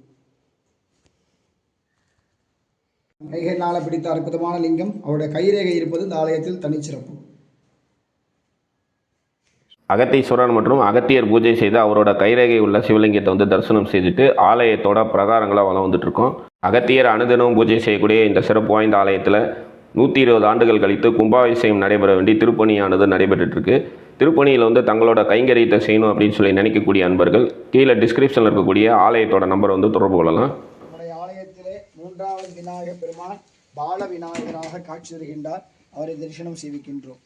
கைகளால் பிடித்த அற்புதமான லிங்கம், அவருடைய கைரேகை இருப்பது இந்த ஆலயத்தில் தனிச்சிறப்பு. அகத்தீஸ்வரர் மற்றும் அகத்தியர் பூஜை செய்து அவரோட கைரேகை உள்ள சிவலிங்கத்தை வந்து தரிசனம் செய்துட்டு ஆலயத்தோட பிரகாரங்களை வளம் வந்துட்டு இருக்கோம். அகத்தியர் அனுதினம் பூஜை செய்யக்கூடிய இந்த சிறப்பு வாய்ந்த ஆலயத்தில் 120 ஆண்டுகள் கழித்து கும்பாபிஷேகம் நடைபெற வேண்டி திருப்பணியானது நடைபெற்றுட்டு இருக்கு. திருப்பணியில் வந்து தங்களோட கைங்கரியத்தை செய்யணும் அப்படின்னு சொல்லி நினைக்கக்கூடிய அன்பர்கள் கீழே டிஸ்கிரிப்ஷனில் இருக்கக்கூடிய ஆலயத்தோட நம்பரை வந்து தொடர்பு கொள்ளலாம். நம்முடைய ஆலயத்திலே 3வது விநாயகர் பெருமான் பால விநாயகராக காட்சி தருகின்றார். அவரை தரிசனம் செய்விக்கின்றோம்.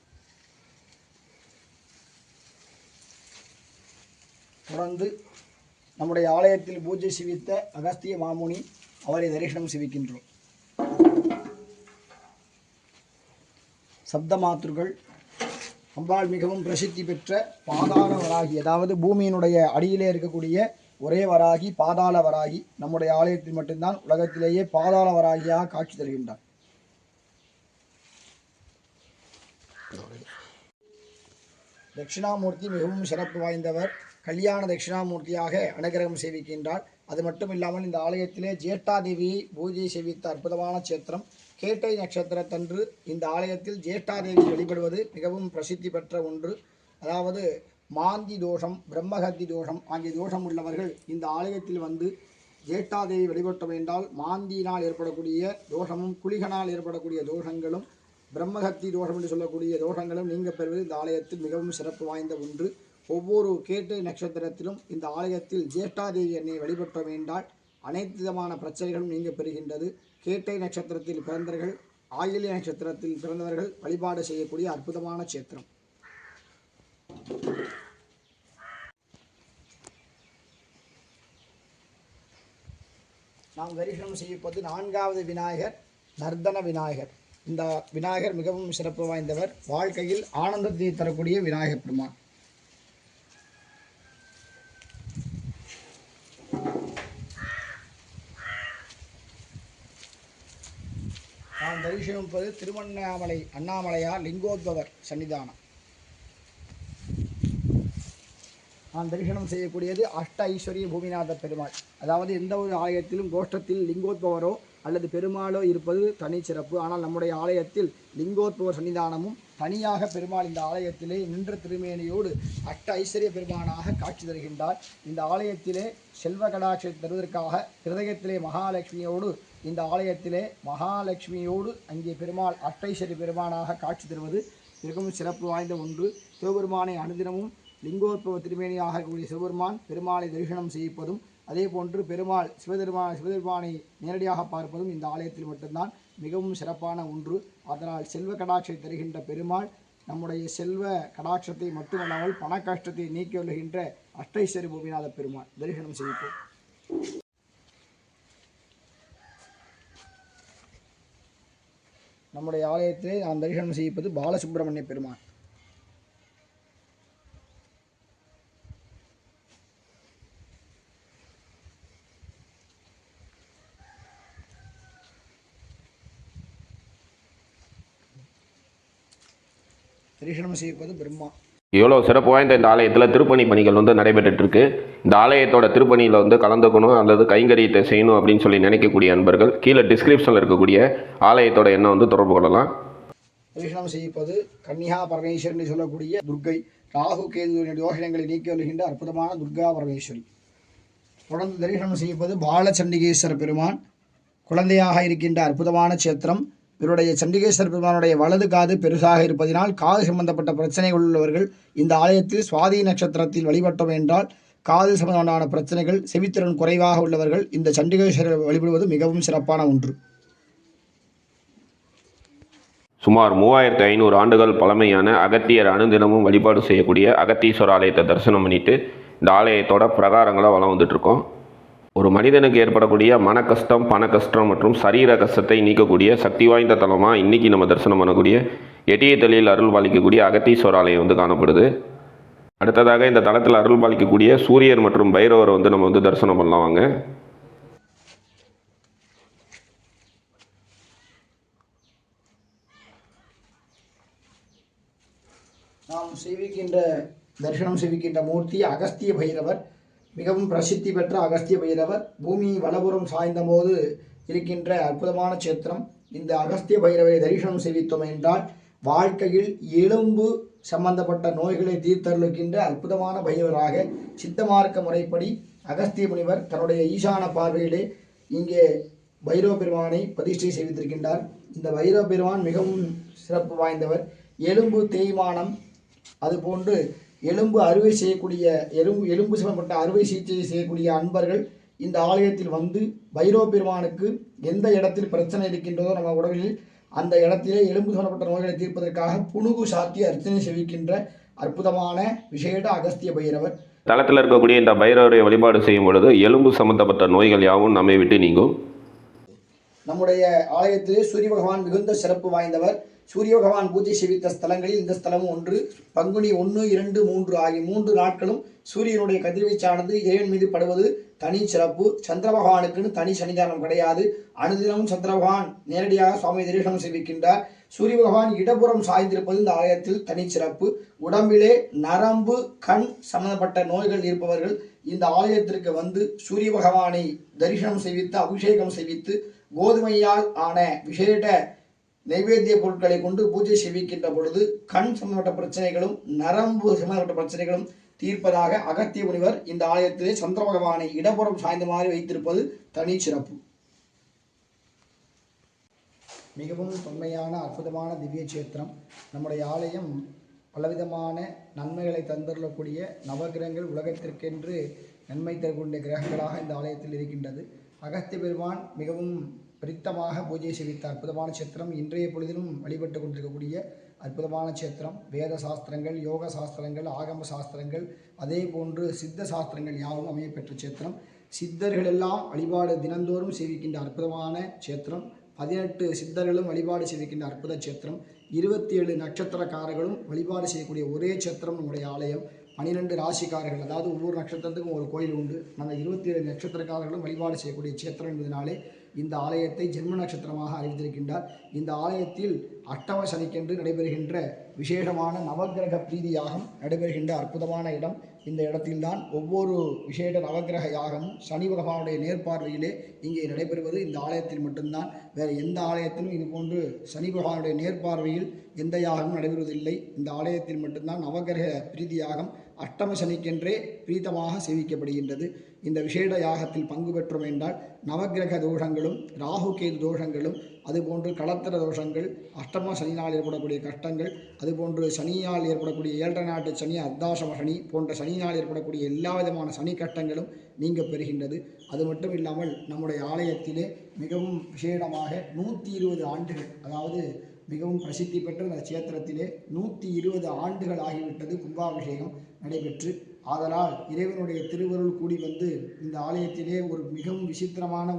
தொடர்ந்து நம்முடைய ஆலயத்தில் பூஜை செய்வித்த அகஸ்திய மாமுனி அவரை தரிசனம் செய்விக்கின்றோம். சப்தமாத்ருகள் அம்பாள் மிகவும் பிரசித்தி பெற்ற பாதாள வராகி, அதாவது பூமியினுடைய அடியிலே இருக்கக்கூடிய ஒரே வராகி பாதாள வராகி நம்முடைய ஆலயத்தில் மட்டும்தான் உலகத்திலேயே பாதாள வராகியாக காட்சி தருகின்றார். தட்சிணாமூர்த்தி மிகவும் சிறப்பு வாய்ந்தவர். கல்யாண தட்சிணாமூர்த்தியாக அனுகிரகம் செய்விக்கின்றார். அது மட்டும் இல்லாமல் இந்த ஆலயத்திலே ஜேஷ்டாதேவியை பூஜை செய்வித்த அற்புதமான சேத்திரம். கேட்டை நட்சத்திரத்தன்று இந்த ஆலயத்தில் ஜேஷ்டாதேவி வழிபடுவது மிகவும் பிரசித்தி பெற்ற ஒன்று. அதாவது மாந்தி தோஷம், பிரம்மஹத்தி தோஷம் ஆகிய தோஷம் உள்ளவர்கள் இந்த ஆலயத்தில் வந்து ஜேஷ்டாதேவி வழிபட்டோம் என்றால் மாந்தியினால் ஏற்படக்கூடிய தோஷமும் குளிகனால் ஏற்படக்கூடிய தோஷங்களும் பிரம்மஹத்தி தோஷம் என்று சொல்லக்கூடிய தோஷங்களும் நீங்க பெறுவது இந்த ஆலயத்தில் மிகவும் சிறப்பு வாய்ந்த ஒன்று. ஒவ்வொரு கேட்டை நட்சத்திரத்திலும் இந்த ஆலயத்தில் ஜேஷ்டாதேவி என்னை வழிபட்டோம் என்றால் அனைத்து விதமான பிரச்சனைகளும் நீங்க பெறுகின்றது. கேட்டை நட்சத்திரத்தில் பிறந்தவர்கள், ஆயில்ய நட்சத்திரத்தில் பிறந்தவர்கள் வழிபாடு செய்யக்கூடிய அற்புதமான சேத்திரம். நாம் தரிசனம் செய்யப்பது 4வது விநாயகர் நர்தன விநாயகர். இந்த விநாயகர் மிகவும் சிறப்பு வாய்ந்தவர். வாழ்க்கையில் ஆனந்தத்தை தரக்கூடிய விநாயகர் பெருமான். நாம் தரிசனிப்பது திருவண்ணாமலை அண்ணாமலையார் லிங்கோத்பவர் சன்னிதானம். நாம் தரிசனம் செய்யக்கூடியது அஷ்ட ஐஸ்வரிய பூமிநாத பெருமாள். அதாவது எந்த ஒரு ஆலயத்திலும் கோஷ்டத்தில் லிங்கோத்பவரோ அல்லது பெருமாளோ இருப்பது தனி சிறப்பு. ஆனால் நம்முடைய ஆலயத்தில் லிங்கோத்பவர் சன்னிதானமும் தனியாக பெருமாள் இந்த ஆலயத்திலே நின்ற திருமேனியோடு அஷ்ட ஐஸ்வரிய பெருமானாக காட்சி தருகின்றார். இந்த ஆலயத்திலே செல்வ கடாட்சி தருவதற்காக ஹிருதயத்திலே மகாலட்சுமியோடு இந்த ஆலயத்திலே மகாலட்சுமியோடு அங்கே பெருமாள் அஷ்டைஸ்வரிய பெருமானாக காட்சி தருவது மிகவும் சிறப்பு வாய்ந்த ஒன்று. சிவபெருமானை அனுதினமும் லிங்கோத்பவ திருமேனியாக இருக்கக்கூடிய சிவபெருமான் பெருமாளை தரிசனம் செய்விப்பதும் அதே போன்று பெருமாள் சிவபெருமானை நேரடியாக பார்ப்பதும் இந்த ஆலயத்தில் மட்டும்தான் மிகவும் சிறப்பான ஒன்று. அதனால் செல்வ கடாட்சை தருகின்ற பெருமாள் நம்முடைய செல்வ கடாட்சத்தை மட்டுமல்லாமல் பண கஷ்டத்தை நீக்கி வருகின்ற அஷ்டைஸ்வரி பூமிநாத பெருமாள் தரிசனம் செய்விப்போம். நம்முடைய ஆலயத்திலே நாம் தரிசனம் செய்விப்பது பாலசுப்பிரமணிய பெருமாள். தரிசனம் செய்வது பிரம்மா. இவ்வளோ சிறப்பு வாய்ந்த இந்த ஆலயத்தில் திருப்பணி பணிகள் வந்து நடைபெற்றுட்டு இருக்கு. இந்த ஆலயத்தோட திருப்பணியில் வந்து கலந்துக்கணும் அல்லது கைங்கரியத்தை செய்யணும் அப்படின்னு சொல்லி நினைக்கக்கூடிய அன்பர்கள் கீழே டிஸ்கிரிப்ஷனில் இருக்கக்கூடிய ஆலயத்தோட எண்ணம் வந்து தொடர்பு கொள்ளலாம். தரிசனம் செய்வது கன்னிகா பரமேஸ்வரி என்று சொல்லக்கூடிய துர்க்கை, ராகு கேது தோஷங்களை நீக்கி வருகின்ற அற்புதமான துர்கா பரமேஸ்வரி. தொடர்ந்து தரிசனம் செய்வது பாலச்சண்டிகேஸ்வர பெருமான், குழந்தையாக இருக்கின்ற அற்புதமான சேத்திரம். இவருடைய சண்டிகேஸ்வர பெருமானுடைய வலது காது பெருசாக இருப்பதினால் காது சம்பந்தப்பட்ட பிரச்சனைகள் உள்ளவர்கள் இந்த ஆலயத்தில் சுவாதி நட்சத்திரத்தில் வழிபட்டோம் என்றால் காது சம்பந்தமான பிரச்சனைகள், செவித்திறன் குறைவாக உள்ளவர்கள் இந்த சண்டிகேஸ்வரர் வழிபடுவது மிகவும் சிறப்பான ஒன்று. சுமார் 3500 ஆண்டுகள் பழமையான அகத்தியர் அனுதினமும் வழிபாடு செய்யக்கூடிய அகத்தீஸ்வர ஆலயத்தை தரிசனம் பண்ணிட்டு இந்த ஆலயத்தோட பிரகாரங்களை வளம் வந்துட்டு இருக்கோம். ஒரு மனிதனுக்கு ஏற்படக்கூடிய மன கஷ்டம், பண கஷ்டம் மற்றும் சரீர கஷ்டத்தை நீக்கக்கூடிய சக்தி வாய்ந்த தலமாக இன்றைக்கி நம்ம தரிசனம் பண்ணக்கூடிய எட்டியத்தலியில் அருள் பாலிக்கக்கூடிய அகத்தீஸ்வர ஆலயம் வந்து காணப்படுது. அடுத்ததாக இந்த தலத்தில் அருள் பாலிக்கக்கூடிய சூரியர் மற்றும் பைரவரை வந்து நம்ம வந்து தரிசனம் பண்ணலாம் வாங்க. நாம் தரிசனம் செய்விக்கின்ற மூர்த்தி அகஸ்திய பைரவர். மிகவும் பிரசித்தி பெற்ற அகஸ்திய பைரவர் பூமி வலபுறம் சாய்ந்த போது இருக்கின்ற அற்புதமான சேத்திரம். இந்த அகஸ்திய பைரவரை தரிசனம் செய்வித்தோம் என்றால் வாழ்க்கையில் எலும்பு சம்பந்தப்பட்ட நோய்களை தீர்த்தருளுகின்ற அற்புதமான பைரவராக சித்தமார்க்க முறைப்படி அகஸ்திய முனிவர் தன்னுடைய ஈசான பார்வையிலே இங்கே பைரவ பெருமானை பிரதிஷ்டை செய்வித்திருக்கின்றார். இந்த பைரவ பெருமான் மிகவும் சிறப்பு வாய்ந்தவர். எலும்பு தேய்மானம், அதுபோன்று எலும்பு அறுவை செய்யக்கூடிய எலும்பு சம்பந்தப்பட்ட அறுவை சிகிச்சை செய்யக்கூடிய அன்பர்கள் இந்த ஆலயத்தில் வந்து பைரவ பெருமானுக்கு எந்த இடத்தில் பிரச்சனை இருக்கின்றதோ நம்ம உடலில் அந்த இடத்திலே எலும்பு சம்பந்தப்பட்ட நோய்களை தீர்ப்பதற்காக புணுகு சாத்தி அர்ச்சனை செய்விக்கின்ற அற்புதமான விசேட அகஸ்திய பைரவர். தளத்தில் இருக்கக்கூடிய இந்த பைரவரை வழிபாடு செய்யும் பொழுது எலும்பு சம்பந்தப்பட்ட நோய்கள் யாவும் நம்மை விட்டு நீங்கும். நம்முடைய ஆலயத்திலே சூரிய பகவான் மிகுந்த சிறப்பு வாய்ந்தவர். சூரிய பகவான் பூஜை செய்வித்த ஸ்தலங்களில் இந்த ஸ்தலமும் ஒன்று. பங்குனி 1, 2, 3 ஆகிய 3 நாட்களும் சூரியனுடைய கதிர்வீச்சானது இறைவன் மீது படுவது தனி சிறப்பு. சந்திர பகவானுக்குன்னு தனி சன்னிதானம் கிடையாது. அனுதினமும் சந்திர பகவான் நேரடியாக சுவாமி தரிசனம் செய்விக்கின்றார். சூரிய பகவான் இடப்புறம் சாய்ந்திருப்பது இந்த ஆலயத்தில் தனி சிறப்பு. உடம்பிலே நரம்பு கண் சம்பந்தப்பட்ட நோய்கள் இருப்பவர்கள் இந்த ஆலயத்திற்கு வந்து சூரிய பகவானை தரிசனம் செய்வித்து அபிஷேகம் செய்வித்து கோதுமையால் ஆன விசேட நைவேத்திய பொருட்களை கொண்டு பூஜை செய்விக்கின்ற பொழுது கண் சம்பந்தப்பட்ட பிரச்சனைகளும் நரம்பு சம்பந்தப்பட்ட பிரச்சனைகளும் தீர்ப்பதாக அகத்திய முனிவர் இந்த ஆலயத்திலே சந்திர பகவானை இடப்புறம் சாய்ந்த மாதிரி வைத்திருப்பது தனி சிறப்பு. மிகவும் தொன்மையான அற்புதமான திவ்ய சேத்திரம். நம்முடைய ஆலயம் பலவிதமான நன்மைகளை தந்தருளக்கூடிய நவகிரகங்கள் உலகத்திற்கென்று நன்மை தரக்கூடிய கிரகங்களாக இந்த ஆலயத்தில் இருக்கின்றது. அகத்திய பெருமான் மிகவும் பிரித்தமாக பூஜை செய்வித்த அற்புதமான சேத்திரம். இன்றைய பொழுதிலும் வழிபட்டு கொண்டிருக்கக்கூடிய அற்புதமான சேத்திரம். வேத சாஸ்திரங்கள், யோக சாஸ்திரங்கள், ஆகம சாஸ்திரங்கள், அதே போன்று சித்த சாஸ்திரங்கள் யாவும் அமையப்பெற்ற சேத்திரம். சித்தர்கள் எல்லாம் வழிபாடு தினந்தோறும் செய்விக்கின்ற அற்புதமான சேத்திரம். 18 சித்தர்களும் வழிபாடு செய்விக்கின்ற அற்புத சேத்திரம். 27 நட்சத்திரக்காரர்களும் வழிபாடு செய்யக்கூடிய ஒரே சேத்திரம் நம்முடைய ஆலயம். 12 ராசிக்காரர்கள், அதாவது ஒவ்வொரு நட்சத்திரத்துக்கும் ஒரு கோயில் உண்டு. நாங்கள் 27 நட்சத்திரக்காரர்களும் வழிபாடு செய்யக்கூடிய சேத்திரம் என்பதனாலே இந்த ஆலயத்தை ஜென்ம நட்சத்திரமாக அறிவித்திருக்கின்றார். இந்த ஆலயத்தில் அஷ்டம சனிக்கென்று நடைபெறுகின்ற விசேஷமான நவகிரக பிரீதி யாகம் நடைபெறுகின்ற அற்புதமான இடம். இந்த இடத்தில்தான் ஒவ்வொரு விசேட நவகிரக யாகமும் சனி பகவானுடைய நேர்பார்வையிலே இங்கே நடைபெறுவது இந்த ஆலயத்தில் மட்டும்தான். வேறு எந்த ஆலயத்திலும் இதுபோன்று சனி பகவானுடைய நேர்பார்வையில் எந்த யாகமும் நடைபெறுவதில்லை. இந்த ஆலயத்தில் மட்டும்தான் நவகிரக பிரீதி யாகம் அஷ்டம சனிக்கென்றே பிரீதமாக சேவிக்கப்படுகின்றது. இந்த விசேட யாகத்தில் பங்கு பெற்றோம் என்றால் நவகிரக தோஷங்களும் ராகு கேது தோஷங்களும், அதுபோன்று களத்திர தோஷங்கள், அஷ்டம சனியினால் ஏற்படக்கூடிய கஷ்டங்கள், அதுபோன்று சனியால் ஏற்படக்கூடிய 7 நாட்டு சனி, அர்த்தாசம சனி போன்ற சனியினால் ஏற்படக்கூடிய எல்லா விதமான சனி கஷ்டங்களும் நீங்க பெறுகின்றது. அது மட்டும் இல்லாமல் நம்முடைய ஆலயத்திலே மிகவும் விசேடமாக 120 ஆண்டுகள், அதாவது மிகவும் பிரசித்தி பெற்ற இந்த சேத்திரத்திலே 120 ஆண்டுகள் ஆகிவிட்டது கும்பாபிஷேகம் நடைபெற்று. ஆதலால் இறைவனுடைய திருவருள் கூடி வந்து இந்த ஆலயத்திலே ஒரு மிகவும் விசித்திரமான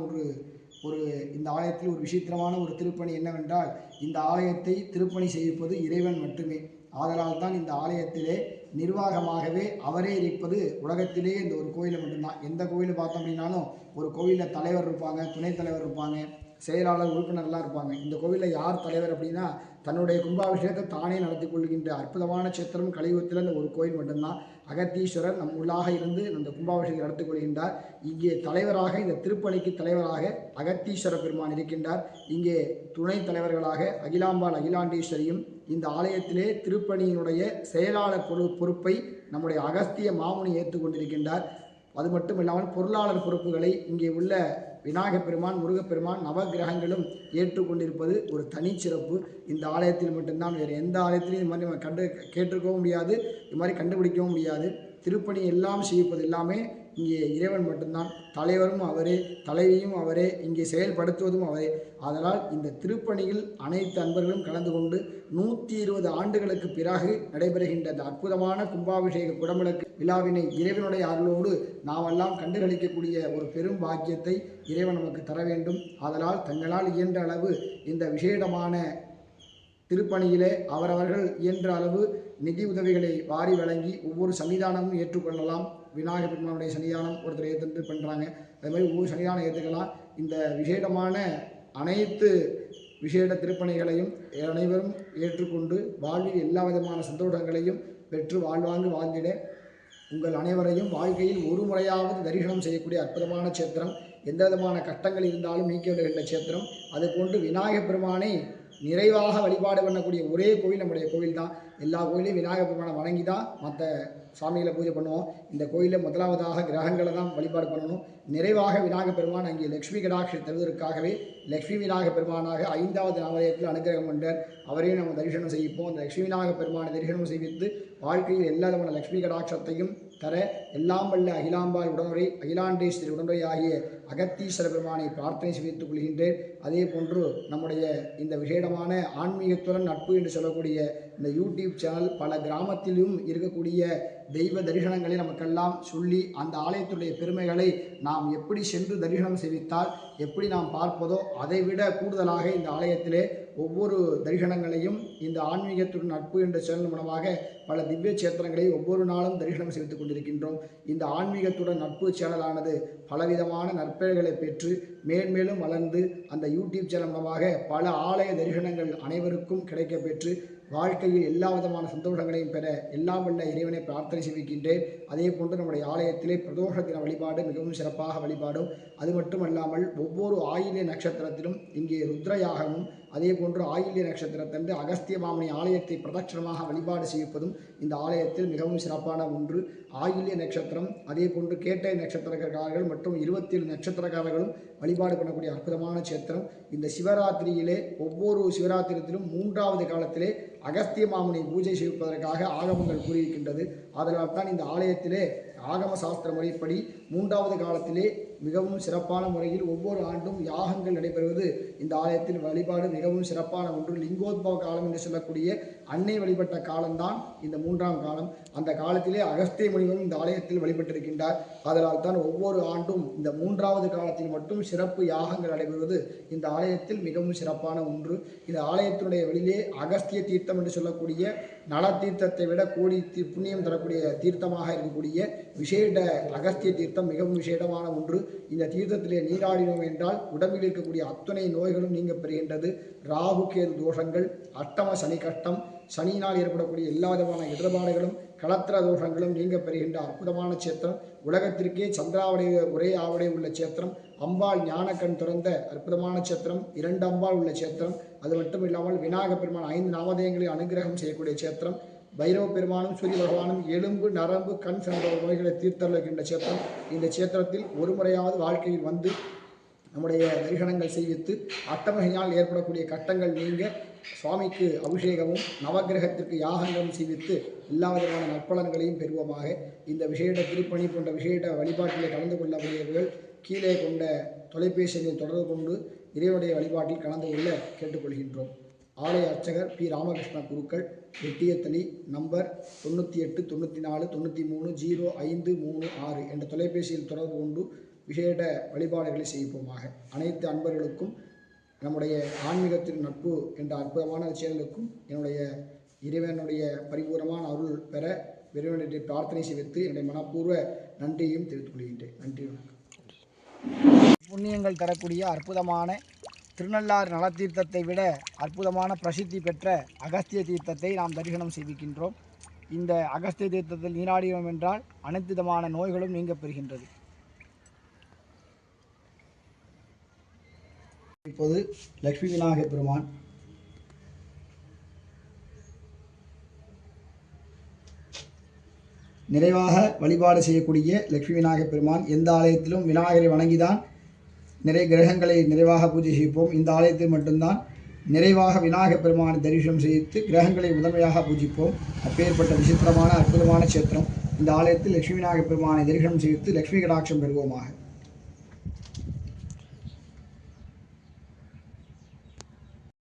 இந்த ஆலயத்தில் ஒரு விசித்திரமான ஒரு திருப்பணி என்னவென்றால், இந்த ஆலயத்தை திருப்பணி செய்விப்பது இறைவன் மட்டுமே. ஆதலால் தான் இந்த ஆலயத்திலே நிர்வாகமாகவே அவரே இருப்பது உலகத்திலே இந்த ஒரு கோயிலில் மட்டும்தான். எந்த கோயிலை பார்த்தோம் அப்படின்னாலும் ஒரு கோயிலில் தலைவர் இருப்பாங்க, துணைத் தலைவர் இருப்பாங்க, செயலாளர், உறுப்பினர்லாம் இருப்பாங்க. இந்த கோவிலில் யார் தலைவர் அப்படின்னா தன்னுடைய கும்பாபிஷேகத்தை தானே நடத்தி கொள்கின்ற அற்புதமான சேத்திரம் கலியுகத்தில் இந்த ஒரு கோயில் மட்டும்தான். அகத்தீஸ்வரர் நம் உள்ளாக இருந்து அந்த கும்பாபிஷேகம் நடத்தி கொள்கின்றார். இங்கே தலைவராக, இந்த திருப்பணிக்கு தலைவராக அகத்தீஸ்வர பெருமான் இருக்கின்றார். இங்கே துணைத் தலைவர்களாக அகிலாம்பாள் அகிலாண்டீஸ்வரியும், இந்த ஆலயத்திலே திருப்பணியினுடைய செயலாளர் பொறுப்பை நம்முடைய அகஸ்திய மாமுனி ஏற்றுக்கொண்டிருக்கின்றார். அது மட்டும் இல்லாமல் பொருளாளர் பொறுப்புகளை இங்கே உள்ள விநாயகப் பெருமான், முருகப்பெருமான், நவகிரகங்களும் ஏற்றுக்கொண்டிருப்பது ஒரு தனிச்சிறப்பு. இந்த ஆலயத்தில் மட்டும்தான். வேறு எந்த ஆலயத்திலையும் இது மாதிரி நம்ம கேட்டிருக்கவும் முடியாது, இது மாதிரி கண்டுபிடிக்கவும் முடியாது. திருப்பணி எல்லாம் செய்விப்பது எல்லாமே இங்கே இறைவன் மட்டும்தான். தலைவரும் அவரே, தலைவியும் அவரே, இங்கே செயல்படுத்துவதும் அவரே. அதனால் இந்த திருப்பணியில் அனைத்து அன்பர்களும் கலந்து கொண்டு 120 ஆண்டுகளுக்கு பிறகு நடைபெறுகின்ற அந்த அற்புதமான கும்பாபிஷேக குடமுழுக்கு விழாவினை இறைவனுடைய அருளோடு நாமெல்லாம் கண்டுகளிக்கக்கூடிய ஒரு பெரும் பாக்கியத்தை இறைவன் நமக்கு தர வேண்டும். அதனால் தங்களால் இயன்ற அளவு இந்த விசேடமான திருப்பணியிலே அவரவர்கள் இயன்ற அளவு நிதி உதவிகளை வாரி வழங்கி ஒவ்வொரு சன்னிதானமும் ஏற்றுக்கொள்ளலாம். விநாயகர் பெருமானுடைய சன்னிதானம் ஒருத்தர் ஏற்று பண்ணுறாங்க, அதே மாதிரி ஒவ்வொரு சன்னிதானம் ஏற்றுக்கலாம். இந்த விசேடமான அனைத்து விசேட திருப்பணிகளையும் அனைவரும் ஏற்றுக்கொண்டு வாழ்வில் எல்லா விதமான சந்தோஷங்களையும் பெற்று வாழ்வாங்கு வாழ்ந்திட உங்கள் அனைவரையும் வாழ்க்கையில் ஒரு முறையாவது தரிசனம் செய்யக்கூடிய அற்புதமான சேத்திரம் எந்த விதமான கஷ்டங்கள் இருந்தாலும் நீக்கி விடுகின்ற சேத்திரம். அதுபோன்று விநாயகப் பெருமானை நிறைவாக வழிபாடு பண்ணக்கூடிய ஒரே கோவில் நம்முடைய கோவில் தான். எல்லா கோயிலையும் விநாயகப் பெருமானை வணங்கி தான் மற்ற சாமிகளை பூஜை பண்ணுவோம். இந்த கோயிலில் முதலாவதாக கிரகங்களை தான் வழிபாடு பண்ணணும். நிறைவாக விநாயகப் பெருமான் அங்கே லக்ஷ்மி கடாட்சி தருவதற்காகவே லக்ஷ்மி விநாயகப் பெருமானாக 5வது நாமதயத்தில் அனுகிரகம் கொண்டார். அவரையும் நம்ம தரிசனம் செய்விப்போம். அந்த லக்ஷ்மி விநாயகப் பெருமானை தரிசனம் செய்வித்து வாழ்க்கையில் எல்லா விதமான லக்ஷ்மி கடாட்சத்தையும் தர எல்லாம் வல்ல அகிலாம்பாள் உடனுரை அகிலாண்டேஸ்வரி உடனுரை ஆகிய அகத்தீஸ்வர பெருமானை பிரார்த்தனை செய்வித்துக் கொள்கின்றேன். அதே போன்று நம்முடைய இந்த விசேடமான ஆன்மீகத்துடன் நட்பு என்று சொல்லக்கூடிய இந்த யூடியூப் சேனல் பல கிராமத்திலும் இருக்கக்கூடிய தெய்வ தரிசனங்களை நமக்கெல்லாம் சொல்லி அந்த ஆலயத்துடைய பெருமைகளை நாம் எப்படி சென்று தரிசனம் செய்வித்தால் எப்படி நாம் பார்ப்பதோ அதைவிட கூடுதலாக இந்த ஆலயத்திலே ஒவ்வொரு தரிசனங்களையும் இந்த ஆன்மீகத்துடன் நட்பு என்ற சேனல் மூலமாக பல திவ்ய சேத்திரங்களை ஒவ்வொரு நாளும் தரிசனம் செய்து கொண்டிருக்கின்றோம். இந்த ஆன்மீகத்துடன் நட்பு சேனலானது பலவிதமான நற்பெயர்களை பெற்று மேன்மேலும் வளர்ந்து அந்த யூடியூப் சேனல் மூலமாக பல ஆலய தரிசனங்கள் அனைவருக்கும் கிடைக்க பெற்று வாழ்க்கையில் எல்லா விதமான சந்தோஷங்களையும் பெற எல்லாம் வல்ல இறைவனை பிரார்த்தனை செய்கின்றேன். அதே போன்று நம்முடைய ஆலயத்திலே பிரதோஷ தின வழிபாடு மிகவும் சிறப்பாக வழிபாடும். அது மட்டுமல்லாமல் ஒவ்வொரு ஆயில்ய நட்சத்திரத்திலும் இங்கே ருத்ரயாகமும் அதே போன்று ஆயில்ய நட்சத்திரத்தன்று அகஸ்திய மாமணி ஆலயத்தை பிரதட்சணமாக வழிபாடு செய்விப்பதும் இந்த ஆலயத்தில் மிகவும் சிறப்பான ஒன்று. ஆயில்ய நட்சத்திரம் அதே போன்று கேட்டை நட்சத்திரக்காரர்கள் மற்றும் 27 நட்சத்திரக்காரர்களும் வழிபாடு பண்ணக்கூடிய அற்புதமான சேத்திரம். இந்த சிவராத்திரியிலே ஒவ்வொரு சிவராத்திரத்திலும் 3வது காலத்திலே அகஸ்திய மாமுனி பூஜை செய்வதற்காக ஆகமங்கள் கூறியிருக்கின்றது. அதனால் தான் இந்த ஆலயத்திலே ஆகம சாஸ்திர முறைப்படி 3வது காலத்திலே மிகவும் சிறப்பான முறையில் ஒவ்வொரு ஆண்டும் யாகங்கள் நடைபெறுவது இந்த ஆலயத்தில் வழிபாடு மிகவும் சிறப்பான ஒன்று. லிங்கோத்பவ காலம் என்று சொல்லக்கூடிய அன்னை வழிபட்ட காலம்தான் இந்த 3ஆம் காலம். அந்த காலத்திலே அகஸ்திய முனிவரும் இந்த ஆலயத்தில் வழிபட்டிருக்கின்றார். அதனால் தான் ஒவ்வொரு ஆண்டும் இந்த 3வது காலத்தில் மட்டும் சிறப்பு யாகங்கள் நடைபெறுவது இந்த ஆலயத்தில் மிகவும் சிறப்பான ஒன்று. இந்த ஆலயத்தினுடைய வெளியிலே அகஸ்திய தீர்த்தம் என்று சொல்லக்கூடிய நல தீர்த்தத்தை விட கோடி புண்ணியம் தரக்கூடிய தீர்த்தமாக இருக்கக்கூடிய விசேட அகஸ்திய தீர்த்தம் மிகவும் விசேடமான ஒன்று. இந்த தீர்த்தத்திலே நீராடினோம் என்றால் உடம்பில் இருக்கக்கூடிய அத்தனை நோய்களும் நீங்க பெறுகின்றது. ராகு கேது தோஷங்கள், அஷ்டம சனி கஷ்டம், சனியினால் ஏற்படக்கூடிய எல்லா விதமான இடர்பாடுகளும் களத்திர தோஷங்களும் நீங்க பெறுகின்ற அற்புதமான சேத்திரம். உலகத்திற்கே சந்திராவுடைய ஒரே ஆவுடைய உள்ள சேத்திரம். அம்பாள் ஞானக்கண் திறந்த அற்புதமான சேத்திரம். 2 அம்பாள் உள்ள சேத்திரம். அது மட்டும் இல்லாமல் விநாயக பெருமான் 5 நாமதேயங்களை அனுகிரகம் செய்யக்கூடிய சேத்திரம். பைரவ பெருமானும் சூரிய பகவானும் எலும்பு நரம்பு கண் சென்ற நோய்களை தீர்த்தளிக்கின்ற சேத்திரம். இந்த சேத்திரத்தில் ஒரு முறையாவது வாழ்க்கையில் வந்து நம்முடைய தரிசனங்கள் செய்வித்து அட்டமகையினால் ஏற்படக்கூடிய கட்டங்கள் நீங்க சுவாமிக்கு அபிஷேகமும் நவகிரகத்திற்கு யாகங்களும் செய்வித்து எல்லா விதமான நற்பலன்களையும் பெறுவோமாக. இந்த விசேட திருப்பணி போன்ற விசேட வழிபாட்டிலே கலந்து கொள்ளக்கூடியவர்கள் கீழே கொண்ட தொலைபேசியை தொடர்பு கொண்டு இறைவனுடைய வழிபாட்டில் கலந்து கொள்ள கேட்டுக்கொள்கின்றோம். ஆலய அர்ச்சகர் பி. ராமகிருஷ்ண குருக்கள், வெட்டியத்தளி, நம்பர் 98 94 93 0536 என்ற தொலைபேசியில் தொடர்பு கொண்டு விசேட வழிபாடுகளை செய்வோமாக. அனைத்து அன்பர்களுக்கும் நம்முடைய ஆன்மீகத்தின் நட்பு என்ற அற்புதமான சேனலுக்கும் என்னுடைய இறைவனுடைய பரிபூர்ணமான அருள் பெற இறைவனுடைய பிரார்த்தனை செய்வித்து என்னுடைய மனப்பூர்வ நன்றியையும் தெரிவித்துக் கொள்கின்றேன். நன்றி, வணக்கம். புண்ணியங்கள் தரக்கூடிய அற்புதமான திருநள்ளாறு நலத்தீர்த்தத்தை விட அற்புதமான பிரசித்தி பெற்ற அகஸ்திய தீர்த்தத்தை நாம் தரிசனம் செய்விக்கின்றோம். இந்த அகஸ்திய தீர்த்தத்தில் நீராடினோம் என்றால் அனைத்து விதமான நோய்களும் நீங்க பெறுகின்றது. இப்போது லக்ஷ்மி விநாயகப் பெருமான் நிறைவாக வழிபாடு செய்யக்கூடிய லக்ஷ்மி விநாயகப் பெருமான் எந்த ஆலயத்திலும் விநாயகரை வணங்கிதான் நிறைய கிரகங்களை நிறைவாக பூஜை செய்வோம். இந்த ஆலயத்தில் மட்டும்தான் நிறைவாக விநாயகப் பெருமானை தரிசனம் செய்து கிரகங்களை முதன்மையாக பூஜிப்போம். அப்பேற்பட்ட விசித்திரமான அற்புதமான சேத்திரம். இந்த ஆலயத்தில் லட்சுமி விநாயகப் பெருமானை தரிசனம் செய்து லட்சுமி கடாட்சம் பெறுவோமாக.